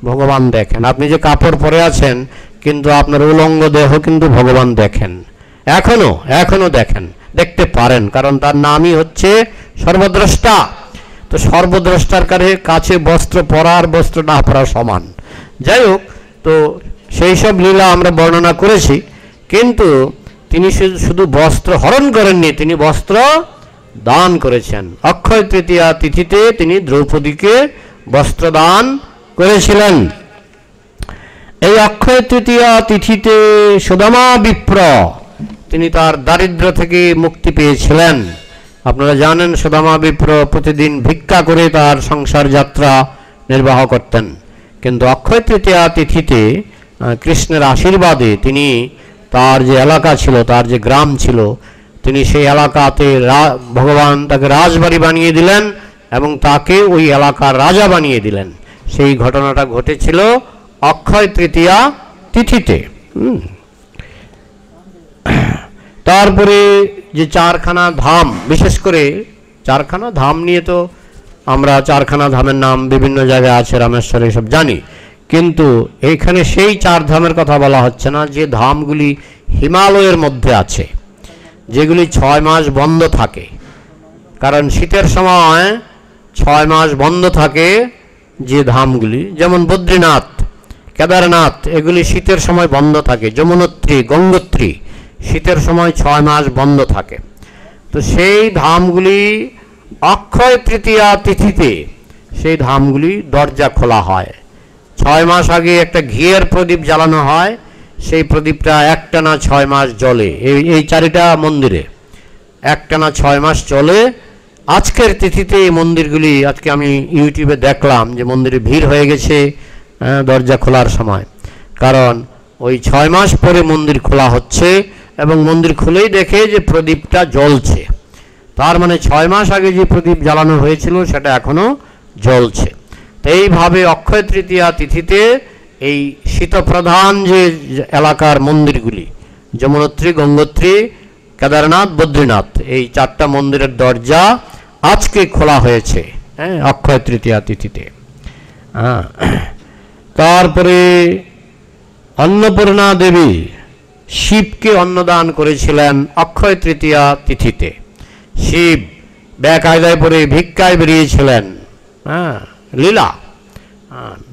ভগবান দেখেন। আপনি যে কাপড় পরে আছেন, কিন্তু আপনার উলঙ্গ দেহ কিন্তু ভগবান দেখেন, এখনো দেখেন, দেখতে পারেন, কারণ তার নামই হচ্ছে সর্বদ্রষ্টা। তো সর্বদ্রষ্টার কাছে বস্ত্র পরা আর বস্ত্র না পরা সমান। যাই হোক, তো সেই সব লীলা আমরা বর্ণনা করেছি, কিন্তু তিনি শুধু বস্ত্র হরণ করেননি, তিনি বস্ত্র দান করেছেন। অক্ষয় তৃতীয়া তিথিতে তিনি দ্রৌপদীকে বস্ত্র দান করেছিলেন। এই অক্ষয় তৃতীয়া তিথিতে সুদামা বিপ্র তিনি তার দারিদ্র থেকে মুক্তি পেয়েছিলেন। আপনারা জানেন সুদামা বিপ্র প্রতিদিন ভিক্ষা করে তার সংসার যাত্রা নির্বাহ করতেন, কিন্তু অক্ষয় তৃতীয়া তিথিতে কৃষ্ণের আশীর্বাদে তিনি তার যে এলাকা ছিল, তার যে গ্রাম ছিল, তিনি সেই এলাকাতে ভগবান তাকে রাজবাড়ি বানিয়ে দিলেন এবং তাকে ওই এলাকার রাজা বানিয়ে দিলেন। সেই ঘটনাটা ঘটেছিল অক্ষয় তৃতীয়া তিথিতে। তারপরে যে 4খানা ধাম, বিশেষ করে 4খানা ধাম নিয়ে তো আমরা 4খানা ধামের নাম বিভিন্ন জায়গায় আছে, রামেশ্বরে সব জানি, কিন্তু এইখানে সেই 4 ধামের কথা বলা হচ্ছে না, যে ধামগুলি হিমালয়ের মধ্যে আছে, যেগুলি 6 মাস বন্ধ থাকে। কারণ শীতের সময় 6 মাস বন্ধ থাকে যে ধামগুলি, যেমন বদ্রীনাথ, কেদারনাথ, এগুলি শীতের সময় বন্ধ থাকে। যমুনোত্রী, গঙ্গোত্রী শীতের সময় 6 মাস বন্ধ থাকে। তো সেই ধামগুলি অক্ষয় তৃতীয়া তিথিতে সেই ধামগুলি দরজা খোলা হয়। 6 মাস আগে একটা ঘিয়ের প্রদীপ জ্বালানো হয়, সেই প্রদীপটা একটানা 6 মাস জ্বলে। এই 4টা মন্দিরে একটানা 6 মাস চলে। আজকের তিথিতে এই মন্দিরগুলি, আজকে আমি ইউটিউবে দেখলাম যে মন্দিরে ভিড় হয়ে গেছে দরজা খোলার সময়, কারণ ওই 6 মাস পরে মন্দির খোলা হচ্ছে এবং মন্দির খুলেই দেখে যে প্রদীপটা জ্বলছে। তার মানে 6 মাস আগে যে প্রদীপ জ্বালানো হয়েছিল সেটা এখনো জ্বলছে। তো এইভাবে অক্ষয় তৃতীয়া তিথিতে এই শীতপ্রধান যে এলাকার মন্দিরগুলি, যমুনোত্রী, গঙ্গোত্রী, কেদারনাথ, বদ্রীনাথ, এই 4টা মন্দিরের দরজা আজকে খোলা হয়েছে অক্ষয় তৃতীয়া তিথিতে। তারপরে অন্নপূর্ণা দেবী শিবকে অন্নদান করেছিলেন অক্ষয় তৃতীয়া তিথিতে। শিব বেকায়দায় পরে ভিক্ষায় বেরিয়েছিলেন, লীলা,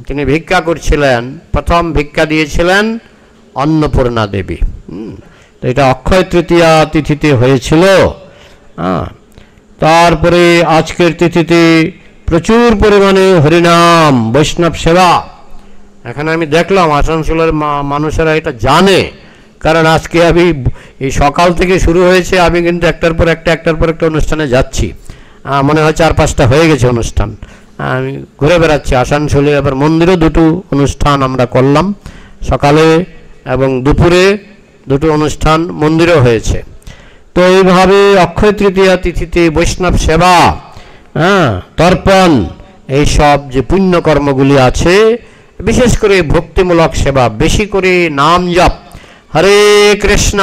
তিনি ভিক্ষা করছিলেন, প্রথম ভিক্ষা দিয়েছিলেন অন্নপূর্ণা দেবী। তো এটা অক্ষয় তৃতীয়া তিথিতে হয়েছিল। তারপরে আজকের তিথিতে প্রচুর পরিমাণে হরিনাম, বৈষ্ণব সেবা। এখানে আমি দেখলাম আসানসোলের মানুষেরা এটা জানে, কারণ আজকে আমি এই সকাল থেকে শুরু হয়েছে, আমি কিন্তু একটার পর একটা অনুষ্ঠানে যাচ্ছি। মনে হয় 4-5টা হয়ে গেছে অনুষ্ঠান। আমি ঘুরে বেড়াচ্ছি আসানসোলে। এবার মন্দিরে 2টো অনুষ্ঠান আমরা করলাম, সকালে এবং দুপুরে 2টো অনুষ্ঠান মন্দিরেও হয়েছে। তো এইভাবে অক্ষয় তৃতীয়া তিথিতে বৈষ্ণব সেবা, তর্পণ, এইসব যে পুণ্যকর্মগুলি আছে, বিশেষ করে ভক্তিমূলক সেবা, বেশি করে নাম জপ, হরে কৃষ্ণ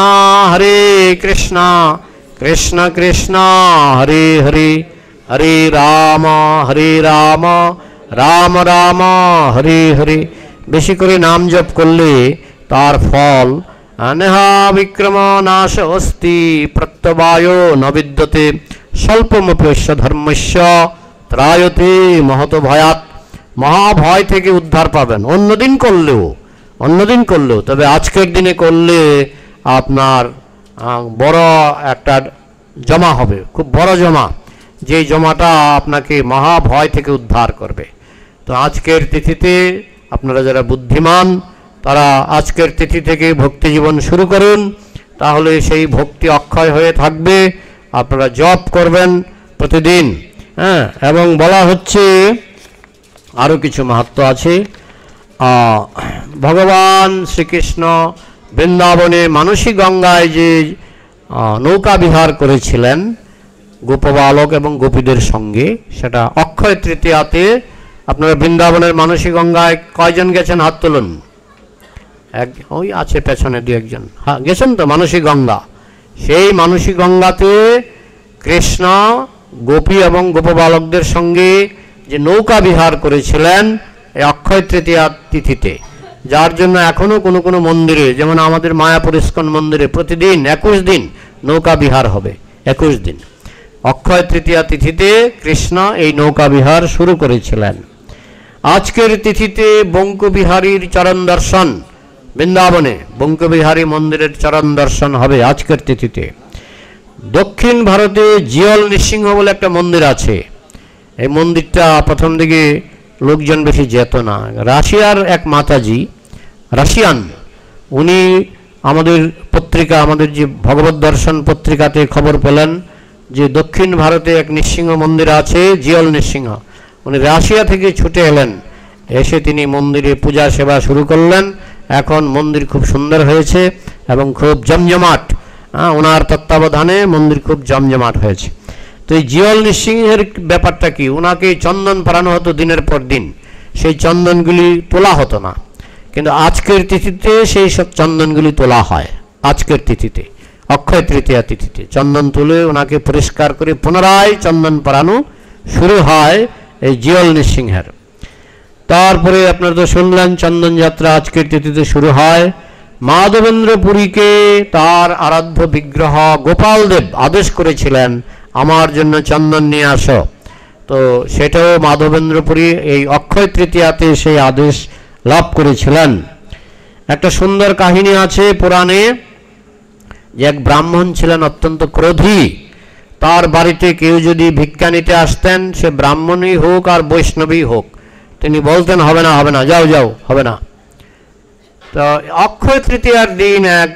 কৃষ্ণ কৃষ্ণ হরে হরে, হরে রাম রাম রাম হরে হরে, বেশি করে নাম জপ করলে তার ফল নেহা বিক্রম নাশ অস্তি প্রত্যবায় ন বিদ্যতে স্বল্পমপ্যস্য ধর্মস্য ত্রায়তে মহত ভয়াত। মহাভয় থেকে উদ্ধার পাবেন অন্যদিন করলেও, তবে আজকের দিনে করলে আপনার বড় একটা জমা হবে, খুব বড় জমা, যেই জমাটা আপনাকে মহাভয় থেকে উদ্ধার করবে। তো আজকের তিথিতে আপনারা যারা বুদ্ধিমান তারা আজকের তিথি থেকে ভক্তি জীবন শুরু করুন, তাহলে সেই ভক্তি অক্ষয় হয়ে থাকবে। আপনারা জপ করবেন প্রতিদিন। এবং বলা হচ্ছে আরও কিছু মাহাত্ম্য আছে। ভগবান শ্রীকৃষ্ণ বৃন্দাবনে মানসী গঙ্গায় যে নৌকা বিহার করেছিলেন গোপবালক এবং গোপীদের সঙ্গে, সেটা অক্ষয় তৃতীয়াতে। আপনারা বৃন্দাবনের মানসী গঙ্গায় কয়জন গেছেন? হাত তুলুন। ওই আছে পেছনে 2-1জন। গেছেন তো মানসী গঙ্গা? সেই মানসী গঙ্গাতে কৃষ্ণ গোপী এবং গোপবালকদের সঙ্গে যে নৌকা বিহার করেছিলেন এই অক্ষয় তৃতীয়া তিথিতে, যার জন্য এখনো কোনো কোনো মন্দিরে, যেমন আমাদের মায়াপুর ইস্কন মন্দিরে প্রতিদিন 21 দিন নৌকা বিহার হবে। 21 দিন অক্ষয় তৃতীয়া তিথিতে কৃষ্ণ এই নৌকা বিহার শুরু করেছিলেন। আজকের তিথিতে বঙ্কবিহারীর চরণ দর্শন, বৃন্দাবনে বঙ্কবিহারী মন্দিরের চরণ দর্শন হবে আজকের তিথিতে। দক্ষিণ ভারতে জিয়ল নৃসিংহ বলে একটা মন্দির আছে। এই মন্দিরটা প্রথম দিকে লোকজন বেশি যেত না। রাশিয়ার এক মাতাজি, রাশিয়ান, উনি আমাদের পত্রিকা, আমাদের যে ভগবত দর্শন পত্রিকাতে খবর পেলেন যে দক্ষিণ ভারতে এক নৃসিংহ মন্দির আছে, জিয়ল নৃসিংহ। উনি রাশিয়া থেকে ছুটে এলেন, এসে তিনি মন্দিরে পূজা সেবা শুরু করলেন। এখন মন্দির খুব সুন্দর হয়েছে এবং খুব জমজমাট। ওনার তত্ত্বাবধানে মন্দির খুব জমজমাট হয়েছে। তো এই জিয়ল নৃসিংহের ব্যাপারটা কি, ওনাকে চন্দন পরানো হতো দিনের পর দিন, সেই চন্দনগুলি তোলা হতো না, কিন্তু আজকের তিথিতে সেই সব চন্দনগুলি তোলা হয়। আজকের তিথিতে অক্ষয় তৃতীয়া তিথিতে চন্দন তুলে ওনাকে পরিষ্কার করে পুনরায় চন্দন পরানো শুরু হয় এই জিয়ল নৃসিংহের। তারপরে আপনারা তো শুনলেন চন্দন যাত্রা আজকের তিথিতে শুরু হয়। মাধবেন্দ্র পুরীকে তার আরাধ্য বিগ্রহ গোপাল দেব আদেশ করেছিলেন আমার জন্য চন্দন নিয়ে আসো। তো সেটাও মাধবেন্দ্র পুরী এই অক্ষয় তৃতীয়াতে সেই আদেশ লাভ করেছিলেন। একটা সুন্দর কাহিনী আছে পুরাণে, যে এক ব্রাহ্মণ ছিলেন অত্যন্ত ক্রোধী। তার বাড়িতে কেউ যদি ভিক্ষা নিতে আসতেন, সে ব্রাহ্মণই হোক আর বৈষ্ণবী হোক, তিনি বলতেন হবে না হবে না, যাও যাও, হবে না। তো অক্ষয় তৃতীয়ার দিন এক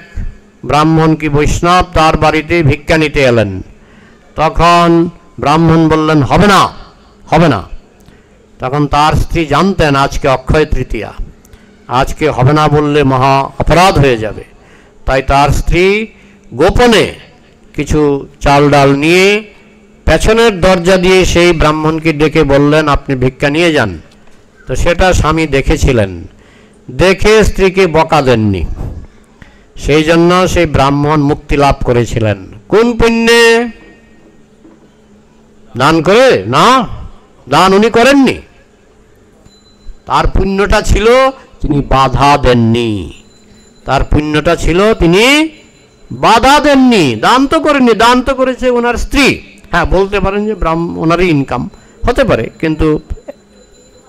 ব্রাহ্মণ কি বৈষ্ণব তার বাড়িতে ভিক্ষা নিতে এলেন। তখন ব্রাহ্মণ বললেন হবে না, হবে না। তখন তার স্ত্রী জানতেন আজকে অক্ষয় তৃতীয়া, আজকে হবে না বললে মহা অপরাধ হয়ে যাবে। তাই তার স্ত্রী গোপনে কিছু চাল ডাল নিয়ে পেছনের দরজা দিয়ে সেই ব্রাহ্মণকে ডেকে বললেন আপনি ভিক্ষা নিয়ে যান। তো সেটা স্বামী দেখেছিলেন, দেখে স্ত্রীকে বকা দেননি, সেই জন্য সেই ব্রাহ্মণ মুক্তি লাভ করেছিলেন। কোন পুণ্যে? দান করে না, দান উনি করেননি, তার পুণ্যটা ছিল তিনি বাধা দেননি, তার পুণ্যটা ছিল তিনি বাধা দেননি। দান তো করেননি, দান তো করেছে ওনার স্ত্রী। হ্যাঁ, বলতে পারেন যে ওনারই ইনকাম হতে পারে, কিন্তু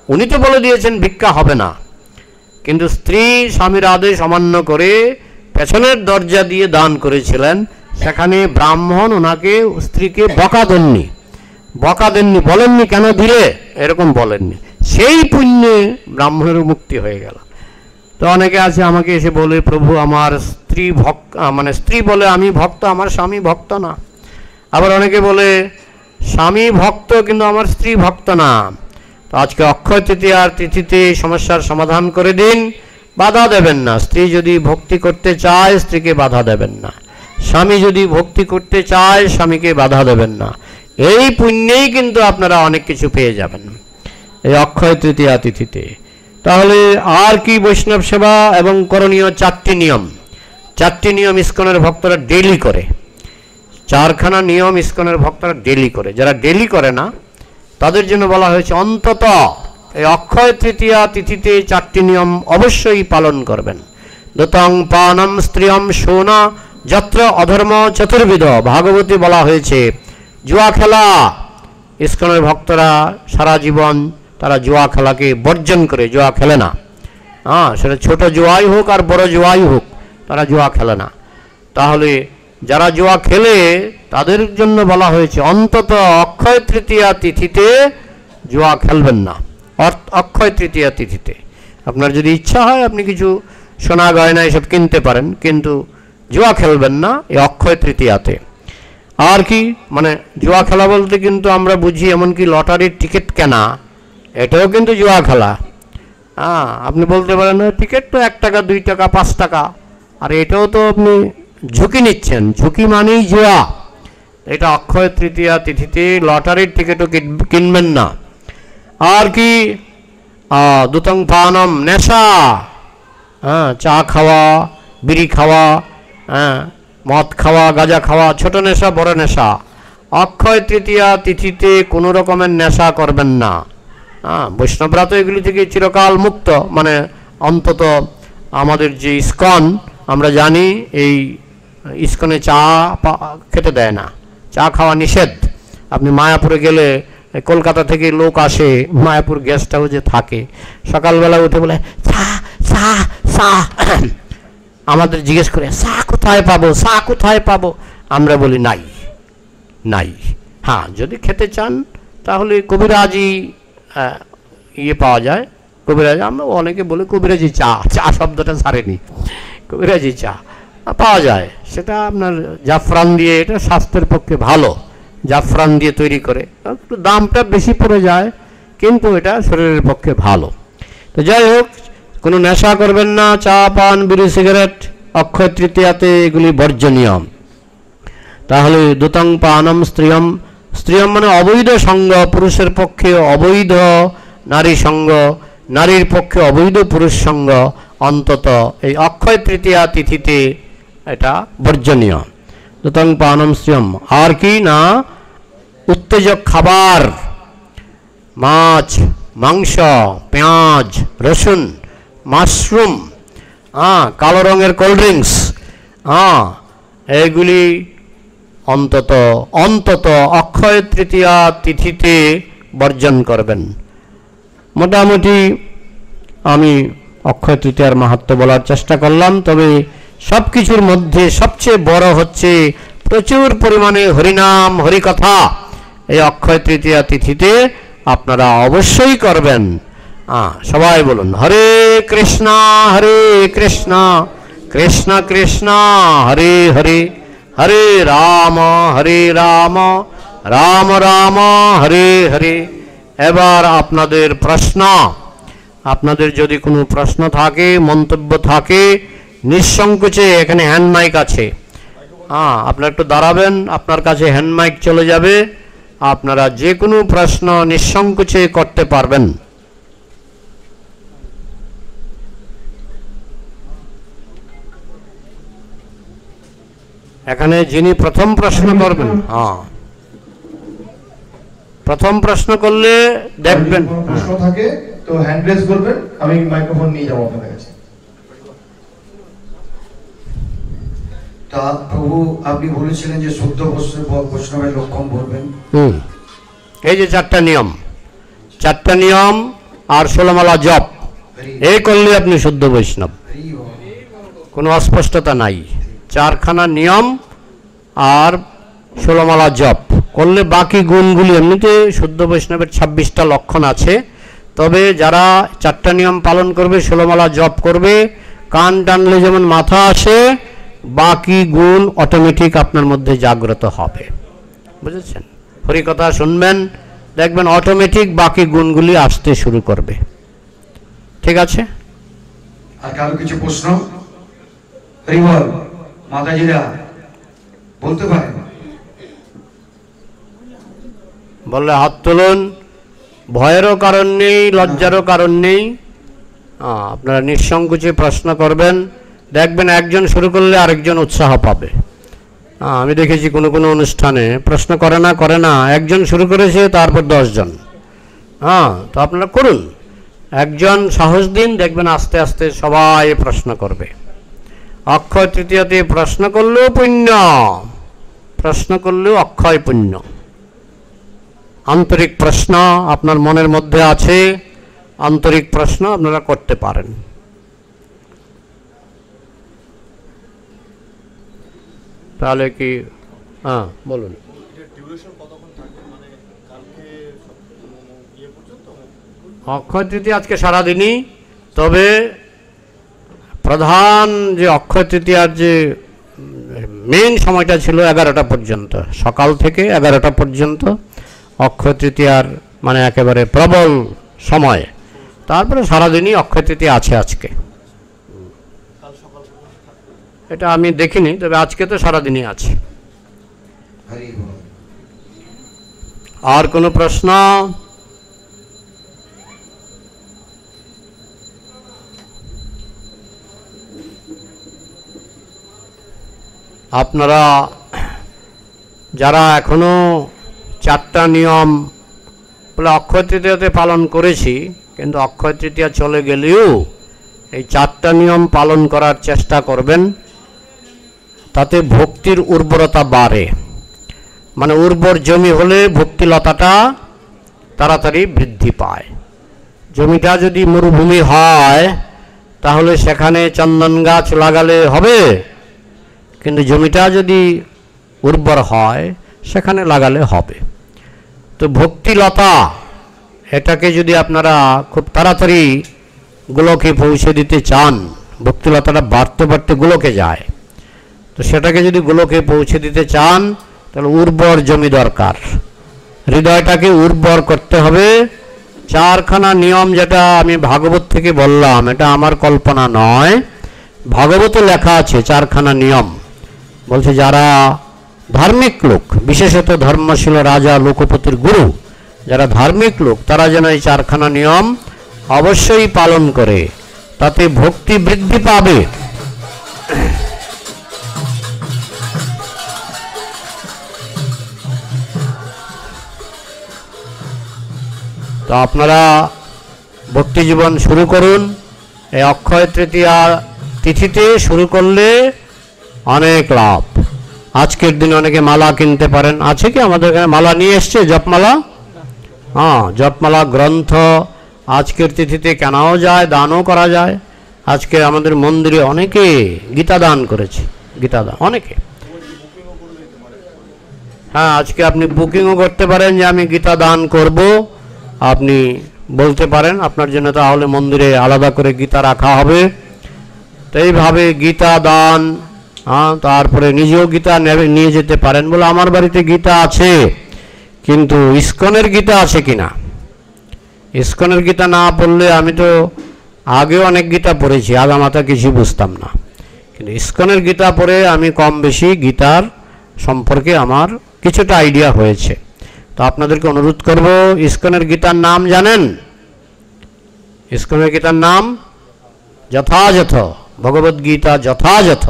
উনি তো বলে দিয়েছেন ভিক্ষা হবে না। কিন্তু স্ত্রী স্বামীর আদেশ অমান্য করে পেছনের দরজা দিয়ে দান করেছিলেন, সেখানে ব্রাহ্মণ ওনাকে স্ত্রীকে বকা দেননি, বকা দেননি, বলেননি কেন দিলে, এরকম বলেননি। সেই পুণ্যে ব্রাহ্মণের মুক্তি হয়ে গেল। তো অনেকে আছে আমাকে এসে বলে প্রভু আমার স্ত্রী ভক্ত, মানে স্ত্রী বলে আমি ভক্ত, আমার স্বামী ভক্ত না। আবার অনেকে বলে স্বামী ভক্ত কিন্তু আমার স্ত্রী ভক্ত না। তো আজকে অক্ষয় তৃতীয়ার তিথিতে সমস্যার সমাধান করে দিন, বাধা দেবেন না। স্ত্রী যদি ভক্তি করতে চায় স্ত্রীকে বাধা দেবেন না, স্বামী যদি ভক্তি করতে চায় স্বামীকে বাধা দেবেন না। এই পুণ্যেই কিন্তু আপনারা অনেক কিছু পেয়ে যাবেন এই অক্ষয় তৃতীয়া তিথিতে। তাহলে আর কি বৈষ্ণব সেবা এবং করণীয়? চারটি নিয়ম, চারটি নিয়ম ইস্কনের ভক্তরা ডেইলি করে, চারখানা নিয়ম ইস্কনের ভক্তরা ডেইলি করে। যারা ডেইলি করে না তাদের জন্য বলা হয়েছে অন্তত এই অক্ষয় তৃতীয়া তিথিতে চারটি নিয়ম অবশ্যই পালন করবেন। দতং পানম স্ত্রিয়ম শোনা যত্র অধর্ম চতুর্বিধ, ভাগবতী বলা হয়েছে। জুয়া খেলা, ইস্কনের ভক্তরা সারা জীবন তারা জুয়া খেলাকে বর্জন করে, জুয়া খেলে না। হ্যাঁ, সেটা ছোট জুয়াই হোক আর বড় জুয়াই হোক, তারা জুয়া খেলে না। তাহলে যারা জুয়া খেলে তাদের জন্য বলা হয়েছে অন্তত অক্ষয় তৃতীয়া তিথিতে জুয়া খেলবেন না। অক্ষয় তৃতীয়া তিথিতে আপনার যদি ইচ্ছা হয় আপনি কিছু সোনা গয়না এসব কিনতে পারেন, কিন্তু জুয়া খেলবেন না এই অক্ষয় তৃতীয়াতে। আর কি মানে জুয়া খেলা বলতে কিন্তু আমরা বুঝি এমনকি লটারির টিকিট কেনা, এটাও কিন্তু জুয়া খেলা। হ্যাঁ, আপনি বলতে পারেন টিকিট তো 1 টাকা 2 টাকা 5 টাকা, আর এটাও তো আপনি ঝুঁকি নিচ্ছেন, ঝুঁকি মানেই জুয়া। এটা অক্ষয় তৃতীয়া তিথিতে লটারির টিকিটও কিনবেন না। আর কি দুতং পানম, নেশা, হ্যাঁ, চা খাওয়া, বিড়ি খাওয়া, হ্যাঁ, মদ খাওয়া, গাঁজা খাওয়া, ছোট নেশা বড় নেশা, অক্ষয় তৃতীয়া তিথিতে কোনো রকমের নেশা করবেন না। হ্যাঁ, বৈষ্ণবরা তো এগুলি থেকে চিরকাল মুক্ত, মানে অন্তত আমাদের যে ইস্কন আমরা জানি এই ইস্কনে চা খেতে দেয় না, চা খাওয়া নিষেধ। আপনি মায়াপুরে গেলে কলকাতা থেকে লোক আসে, মায়াপুর গেস্ট হাউসে থাকে, সকালবেলা উঠে বলে চা চা চা, আমাদের জিজ্ঞেস করে চা কোথায় পাবো, চা কোথায় পাবো? আমরা বলি নাই নাই। হ্যাঁ, যদি খেতে চান তাহলে কবিরাজি পাওয়া যায়, কবিরাজি। আমরা অনেকে বলে কবিরাজি চা, চা শব্দটা ছাড়েনি, কবিরাজি চা পাওয়া যায়। সেটা আপনার জাফরান দিয়ে, এটা স্বাস্থ্যের পক্ষে ভালো, জাফরান দিয়ে তৈরি করে, একটু দামটা বেশি পড়ে যায় কিন্তু এটা শরীরের পক্ষে ভালো। তো যাই হোক, কোনো নেশা করবেন না, চা পান বিড়ি সিগারেট অক্ষয় তৃতীয়াতে এগুলি বর্জনীয়। তাহলে দুতং পানম স্ত্রিয়ম, স্ত্রিয়ম মানে অবৈধ সঙ্গ, পুরুষের পক্ষে অবৈধ নারী সঙ্গ, নারীর পক্ষে অবৈধ পুরুষ সঙ্গ অন্তত এই অক্ষয় তৃতীয়া তিথিতে এটা বর্জনীয়। দুতং পানম স্ত্রিয়ম। আর কি না, উত্তেজক খাবার, মাছ, মাংস, পেঁয়াজ, রসুন, মাশরুম, কালো রঙের কোল্ড ড্রিঙ্কস, এইগুলি অন্তত অন্তত অক্ষয় তৃতীয়া তিথিতে বর্জন করবেন। মোটামুটি আমি অক্ষয় তৃতীয়ার মাহাত্ম্য বলার চেষ্টা করলাম, তবে সব কিছুর মধ্যে সবচেয়ে বড় হচ্ছে প্রচুর পরিমাণে হরিনাম হরিকথা এই অক্ষয় তৃতীয়া তিথিতে আপনারা অবশ্যই করবেন। সবাই বলুন হরে কৃষ্ণ কৃষ্ণ কৃষ্ণ হরে হরে, হরে রাম রাম রাম হরে হরে। এবার আপনাদের প্রশ্ন, আপনাদের যদি কোনো প্রশ্ন থাকে, মন্তব্য থাকে, নিঃসংকোচে এখানে হ্যান্ড মাইক আছে, আপনারা একটু দাঁড়াবেন, আপনার কাছে হ্যান্ড মাইক চলে যাবে, আপনারা যে কোনো প্রশ্ন নিঃসংকোচে করতে পারবেন। এখানে যিনি প্রথম প্রশ্ন করবেন, প্রথম প্রশ্ন করলে দেখবেন প্রশ্ন থাকে তো হ্যান্ড রেজ করবেন, আমি মাইক্রোফোন নিয়ে যাব আপনাদের কাছে। তা প্রভু আপনি বলেছিলেন যে শুদ্ধ বৈষ্ণবের লক্ষণ বলবেন। এই যে চারটা নিয়ম আর 16 মালা জপ, এই করলে আপনি শুদ্ধ বৈষ্ণব, কোনো অস্পষ্টতা নাই। 4খানা নিয়ম আর 16 মালা জপ করলে বাকি গুণগুলি, এমনিতে শুদ্ধ বৈষ্ণবের 26টা লক্ষণ আছে, তবে যারা 4টা নিয়ম পালন করবে, 16 মালা জপ করবে, কান টানলে যেমন মাথা আসে, বাকি গুণ অটোমেটিক আপনার মধ্যে জাগ্রত হবে। বুঝেছেন? হরিকথা শুনবেন, দেখবেন অটোমেটিক বাকি গুণগুলি আসতে শুরু করবে। ঠিক আছে? আর কারো কিছু প্রশ্ন? হরিবল মাতাজিরা বলতে পারেন, বললে হাত তুলুন, ভয়েরও কারণ নেই, লজ্জারও কারণ নেই, আপনারা নিঃসংকোচে প্রশ্ন করবেন, দেখবেন একজন শুরু করলে আরেকজন উৎসাহ পাবে। আমি দেখেছি কোনো কোনো অনুষ্ঠানে প্রশ্ন করে না, একজন শুরু করেছে তারপর 10 জন। তো আপনারা করুন, একজন সাহস দিন, দেখবেন আস্তে আস্তে সবাই প্রশ্ন করবে। অক্ষয় তৃতীয়াতে প্রশ্ন করলেও পুণ্য, প্রশ্ন করলেও অক্ষয় পুণ্য। আন্তরিক প্রশ্ন আপনার মনের মধ্যে আছে, আন্তরিক প্রশ্ন আপনারা করতে পারেন। তাহলে কি বলুন। অক্ষয় তৃতীয়া আজকে সারাদিনই, তবে প্রধান যে অক্ষয় তৃতীয়ার যে মেইন সময়টা ছিল 11টা পর্যন্ত, সকাল থেকে 11টা পর্যন্ত অক্ষয় তৃতীয়ার মানে একেবারে প্রবল সময়, তারপরে সারাদিনই অক্ষয় তৃতীয়া আছে আজকে। এটা আমি দেখিনি, তবে আজকে তো সারাদিনই আছে। আর কোনো প্রশ্ন? আপনারা যারা এখনো 4টা নিয়ম বলে অক্ষয় তৃতীয়াতে পালন করেছি, কিন্তু অক্ষয় তৃতীয়া চলে গেলেও এই 4টা নিয়ম পালন করার চেষ্টা করবেন, তাতে ভক্তির উর্বরতা বাড়ে। মানে উর্বর জমি হলে ভক্তিলতাটা তাড়াতাড়ি বৃদ্ধি পায়। জমিটা যদি মরুভূমি হয় তাহলে সেখানে চন্দন গাছ লাগালে হবে, কিন্তু জমিটা যদি উর্বর হয় সেখানে লাগালে হবে। তো ভক্তিলতা এটাকে যদি আপনারা খুব তাড়াতাড়ি গোলকে পৌঁছে দিতে চান, ভক্তিলতাটা বাড়তে বাড়তে গোলকে যায়, তো সেটাকে যদি গোলকে পৌঁছে দিতে চান তাহলে উর্বর জমি দরকার, হৃদয়টাকে উর্বর করতে হবে। 4খানা নিয়ম যেটা আমি ভাগবত থেকে বললাম, এটা আমার কল্পনা নয়, ভাগবতে লেখা আছে 4খানা নিয়ম। বলছে যারা ধার্মিক লোক, বিশেষত ধর্মশীল রাজা লোকপতির গুরু যারা ধার্মিক লোক, তারা যেন এই 4খানা নিয়ম অবশ্যই পালন করে, তাতে ভক্তি বৃদ্ধি পাবে। তো আপনারা ভক্তি জীবন শুরু করুন। এই অক্ষয় তৃতীয়া তিথিতে শুরু করলে অনেক লাভ। আজকের দিনে অনেকে মালা কিনতে পারেন, আছে কি আমাদের এখানে মালা নিয়ে এসছে? জপমালা, জপমালা গ্রন্থ আজকের তিথিতে কেনাও যায়, দানও করা যায়। আজকে আমাদের মন্দিরে অনেকে গীতা দান করেছে, গীতা দান অনেকে। আজকে আপনি বুকিংও করতে পারেন যে আমি গীতা দান করব, আপনি বলতে পারেন, আপনার জন্য তাহলে মন্দিরে আলাদা করে গীতা রাখা হবে। তো এইভাবে গীতা দান, তারপরে নিজেও গীতা নিয়ে যেতে পারেন, বলে আমার বাড়িতে গীতা আছে, কিন্তু ইসকনের গীতা আছে কিনা? ইসকনের গীতা না পড়লে, আমি তো আগেও অনেক গীতা পড়েছি, আগামাতা কিছু বুঝতাম না, কিন্তু ইসকনের গীতা পড়ে আমি কম বেশি গীতার সম্পর্কে আমার কিছুটা আইডিয়া হয়েছে। তো আপনাদেরকে অনুরোধ করব, ইসকনের গীতার নাম জানেন? ইসকনের গীতার নাম যথাযথ ভগবদ্গীতা, যথাযথ।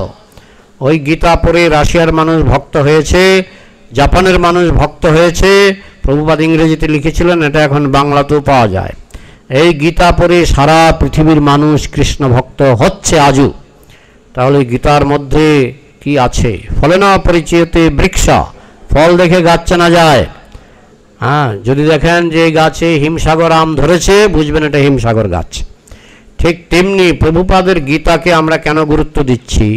ওই গীতা পড়ে রাশিয়ার মানুষ ভক্ত হয়েছে, জাপানের মানুষ ভক্ত হয়েছে। প্রভুপাদ ইংরেজিতে লিখেছিলেন, এটা এখন বাংলাতেও পাওয়া যায়। এই গীতা পড়ে সারা পৃথিবীর মানুষ কৃষ্ণ ভক্ত হচ্ছে আজও। তাহলে গীতার মধ্যে কি আছে? ফলে না পরিচয়তে বৃক্ষ, ফল দেখে গাছ চেনা যায়। হ্যাঁ, যদি দেখেন যে গাছে হিমসাগর আম ধরেছে, বুঝবেন এটা হিমসাগর গাছ। ঠিক তেমনি প্রভুপাদের গীতাকে আমরা কেন গুরুত্ব দিচ্ছি?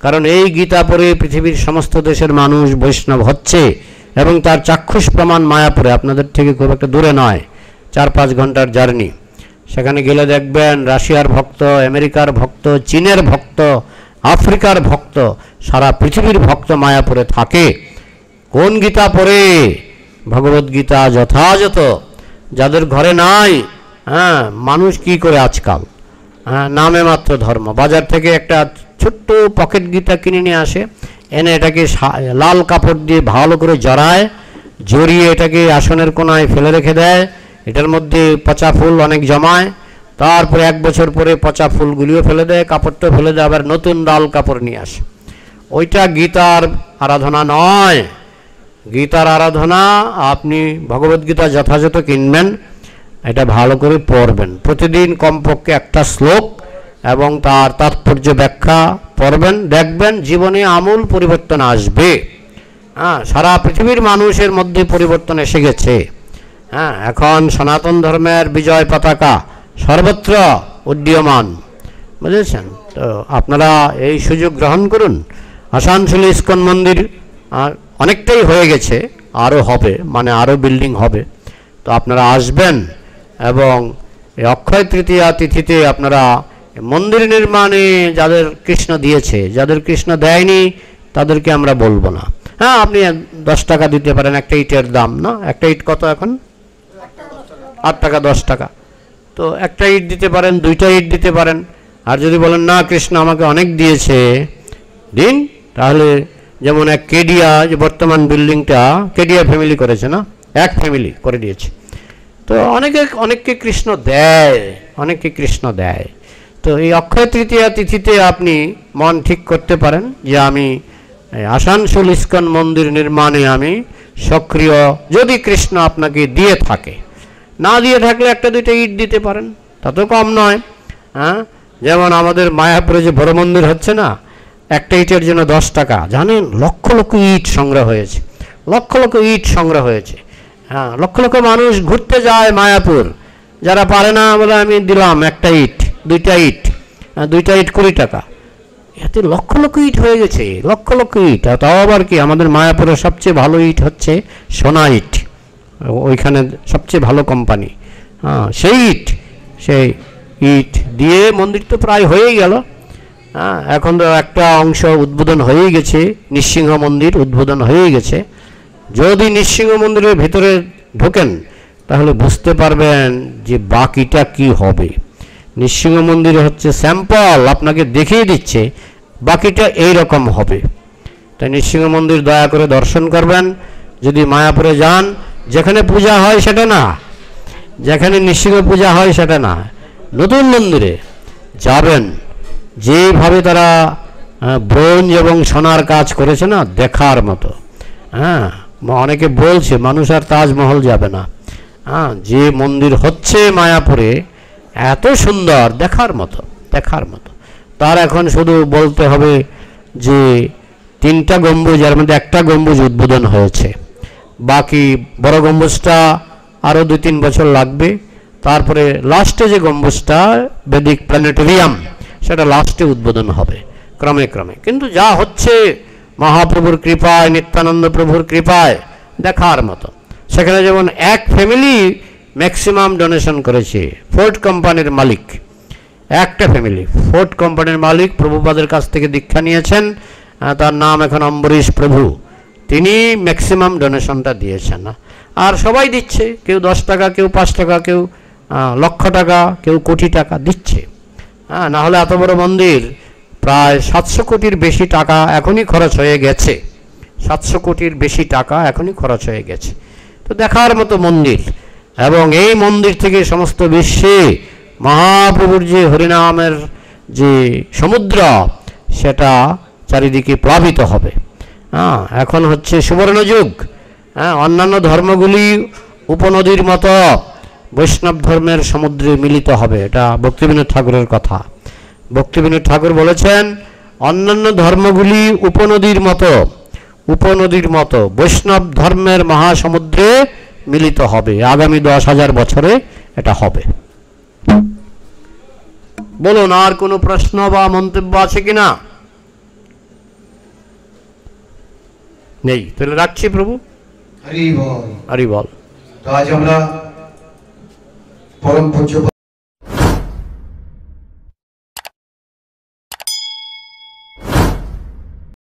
কারণ এই গীতা পড়ে পৃথিবীর সমস্ত দেশের মানুষ বৈষ্ণব হচ্ছে, এবং তার চাক্ষুষ প্রমাণ মায়াপুরে, আপনাদের থেকে খুব একটা দূরে নয়, 4-5 ঘন্টার জার্নি। সেখানে গেলে দেখবেন রাশিয়ার ভক্ত, আমেরিকার ভক্ত, চীনের ভক্ত, আফ্রিকার ভক্ত, সারা পৃথিবীর ভক্ত মায়াপুরে থাকে। কোন গীতা পড়ে? ভগবদ্গীতা যথাযথ। যাদের ঘরে নাই, হ্যাঁ, মানুষ কি করে আজকাল, হ্যাঁ, নামে মাত্র ধর্ম। বাজার থেকে একটা ছোট্ট পকেট গীতা কিনে নিয়ে আসে, এনে এটাকে লাল কাপড় দিয়ে ভালো করে জড়ায়, জড়িয়ে এটাকে আসনের কোনায় ফেলে রেখে দেয়। এটার মধ্যে পচা ফুল অনেক জমায়, তারপরে 1 বছর পরে পচা ফুলগুলিও ফেলে দেয়, কাপড়টা ফেলে দেয়, আবার নতুন লাল কাপড় নিয়ে আসে। ওইটা গীতার আরাধনা নয়। গীতার আরাধনা আপনি ভগবদ্গীতা যথাযথ কিনবেন, এটা ভালো করে পড়বেন, প্রতিদিন কমপক্ষে একটা শ্লোক এবং তার তাৎপর্য ব্যাখ্যা পড়বেন, দেখবেন জীবনে আমূল পরিবর্তন আসবে। হ্যাঁ, সারা পৃথিবীর মানুষের মধ্যে পরিবর্তন এসে গেছে। হ্যাঁ, এখন সনাতন ধর্মের বিজয় পতাকা সর্বত্র উড্ডীয়মান, বুঝেছেন? তো আপনারা এই সুযোগ গ্রহণ করুন। আসানসোলে ইস্কন মন্দির অনেকটাই হয়ে গেছে, আরও হবে, মানে আরও বিল্ডিং হবে। তো আপনারা আসবেন, এবং এই অক্ষয় তৃতীয়া তিথিতে আপনারা মন্দির নির্মাণে যাদের কৃষ্ণ দিয়েছে, যাদের কৃষ্ণ দেয়নি তাদেরকে আমরা বলবো না। হ্যাঁ, আপনি 10 টাকা দিতে পারেন, একটা ইটের দাম না? একটা ইট কত এখন? 8 টাকা, 10 টাকা। তো একটা ইট দিতে পারেন, 2টা ইট দিতে পারেন। আর যদি বলেন না কৃষ্ণ আমাকে অনেক দিয়েছে, দিন। তাহলে যেমন এক কেডিয়া, যে বর্তমান বিল্ডিংটা কেডিয়া ফ্যামিলি করেছে না, এক ফ্যামিলি করে দিয়েছে। তো অনেককে কৃষ্ণ দেয়, অনেককে কৃষ্ণ দেয়। তো এই অক্ষয় তৃতীয়া তিথিতে আপনি মন ঠিক করতে পারেন যে আমি আসানসোল ইস্কন মন্দির নির্মাণে আমি সক্রিয়, যদি কৃষ্ণ আপনাকে দিয়ে থাকে। না দিয়ে থাকলে 1-2টা ইট দিতে পারেন, তাতেও কম নয়। হ্যাঁ, যেমন আমাদের মায়াপুরে যে বড় মন্দির হচ্ছে না, একটা ইটের জন্য 10 টাকা। জানেন, লক্ষ লক্ষ ইট সংগ্রহ হয়েছে, লক্ষ লক্ষ ইট সংগ্রহ হয়েছে। হ্যাঁ, লক্ষ লক্ষ মানুষ ঘুরতে যায় মায়াপুর, যারা পারে না বলে আমি দিলাম একটা ইট, 2টা ইট, 2টা ইট 20 টাকা। এতে লক্ষ লক্ষ ইট হয়ে গেছে, লক্ষ লক্ষ ইট। তাও আবার কি, আমাদের মায়াপুরের সবচেয়ে ভালো ইট হচ্ছে সোনা ইট, ওইখানে সবচেয়ে ভালো কোম্পানি। হ্যাঁ, সেই ইট দিয়ে মন্দির তো প্রায় হয়েই গেল। হ্যাঁ, এখন তো একটা অংশ উদ্বোধন হয়েই গেছে, নৃসিংহ মন্দির উদ্বোধন হয়েই গেছে। যদি নৃসিংহ মন্দিরের ভিতরে ঢোকেন তাহলে বুঝতে পারবেন যে বাকিটা কি হবে। নৃসিংহ মন্দির হচ্ছে স্যাম্পল, আপনাকে দেখিয়ে দিচ্ছে, বাকিটা এই রকম হবে। তাই নৃসিংহ মন্দির দয়া করে দর্শন করবেন। যদি মায়াপুরে যান, যেখানে পূজা হয় সেটা না, যেখানে নৃসিংহ পূজা হয় সেটা না, নতুন মন্দিরে যাবেন। যেভাবে তারা ব্রোঞ্জ এবং সোনার কাজ করেছে না, দেখার মতো। হ্যাঁ, অনেকে বলছে মানুষ আর তাজমহল যাবে না। হ্যাঁ, যে মন্দির হচ্ছে মায়াপুরে এত সুন্দর, দেখার মতো, দেখার মতো। তার এখন শুধু বলতে হবে যে 3টা গম্বুজ, এর মধ্যে একটা গম্বুজ উদ্বোধন হয়েছে, বাকি বড় গম্বুজটা আরও 2-3 বছর লাগবে। তারপরে লাস্টে যে গম্বুজটা বেদিক প্ল্যানেটোরিয়াম, সেটা লাস্টে উদ্বোধন হবে ক্রমে ক্রমে। কিন্তু যা হচ্ছে মহাপ্রভুর কৃপায়, নিত্যানন্দ প্রভুর কৃপায় দেখার মতো। সেখানে যেমন এক ফ্যামিলি ম্যাক্সিমাম ডোনেশন করেছে, ফোর্ড কোম্পানির মালিক, একটা ফ্যামিলি ফোর্ড কোম্পানির মালিক প্রভুপাদের কাছ থেকে দীক্ষা নিয়েছেন, তার নাম এখন অম্বরীশ প্রভু, তিনি ম্যাক্সিমাম ডোনেশনটা দিয়েছেন। আর সবাই দিচ্ছে, কেউ 10 টাকা, কেউ 5 টাকা, কেউ লক্ষ টাকা, কেউ কোটি টাকা দিচ্ছে। হ্যাঁ, না হলে এত বড় মন্দির প্রায় 700 কোটির বেশি টাকা এখনই খরচ হয়ে গেছে। 700 কোটির বেশি টাকা এখনই খরচ হয়ে গেছে। তো দেখার মতো মন্দির, এবং এই মন্দির থেকে সমস্ত বিশ্বে মহাপ্রভুর যে হরিনামের যে সমুদ্র, সেটা চারিদিকে প্লাবিত হবে। হ্যাঁ, এখন হচ্ছে সুবর্ণ যুগ। হ্যাঁ, অন্যান্য ধর্মগুলি উপনদীর মতো বৈষ্ণব ধর্মের সমুদ্রে মিলিত হবে। এটা ভক্তিবিনোদ ঠাকুরের কথা। ভক্তিবিনোদ ঠাকুর বলেছেন, অন্যান্য ধর্মগুলি উপনদীর মতো বৈষ্ণব ধর্মের মহাসমুদ্রে মিলিত হবে। আগামী 10,000 বছরে এটা হবে। বলুন, আর কোনো প্রশ্ন বা মন্তব্য আছে কিনা? নেই, তাহলে রাখছি প্রভু। হরি বল। হরি বল। তো আজ আমরা পরম পূজ্য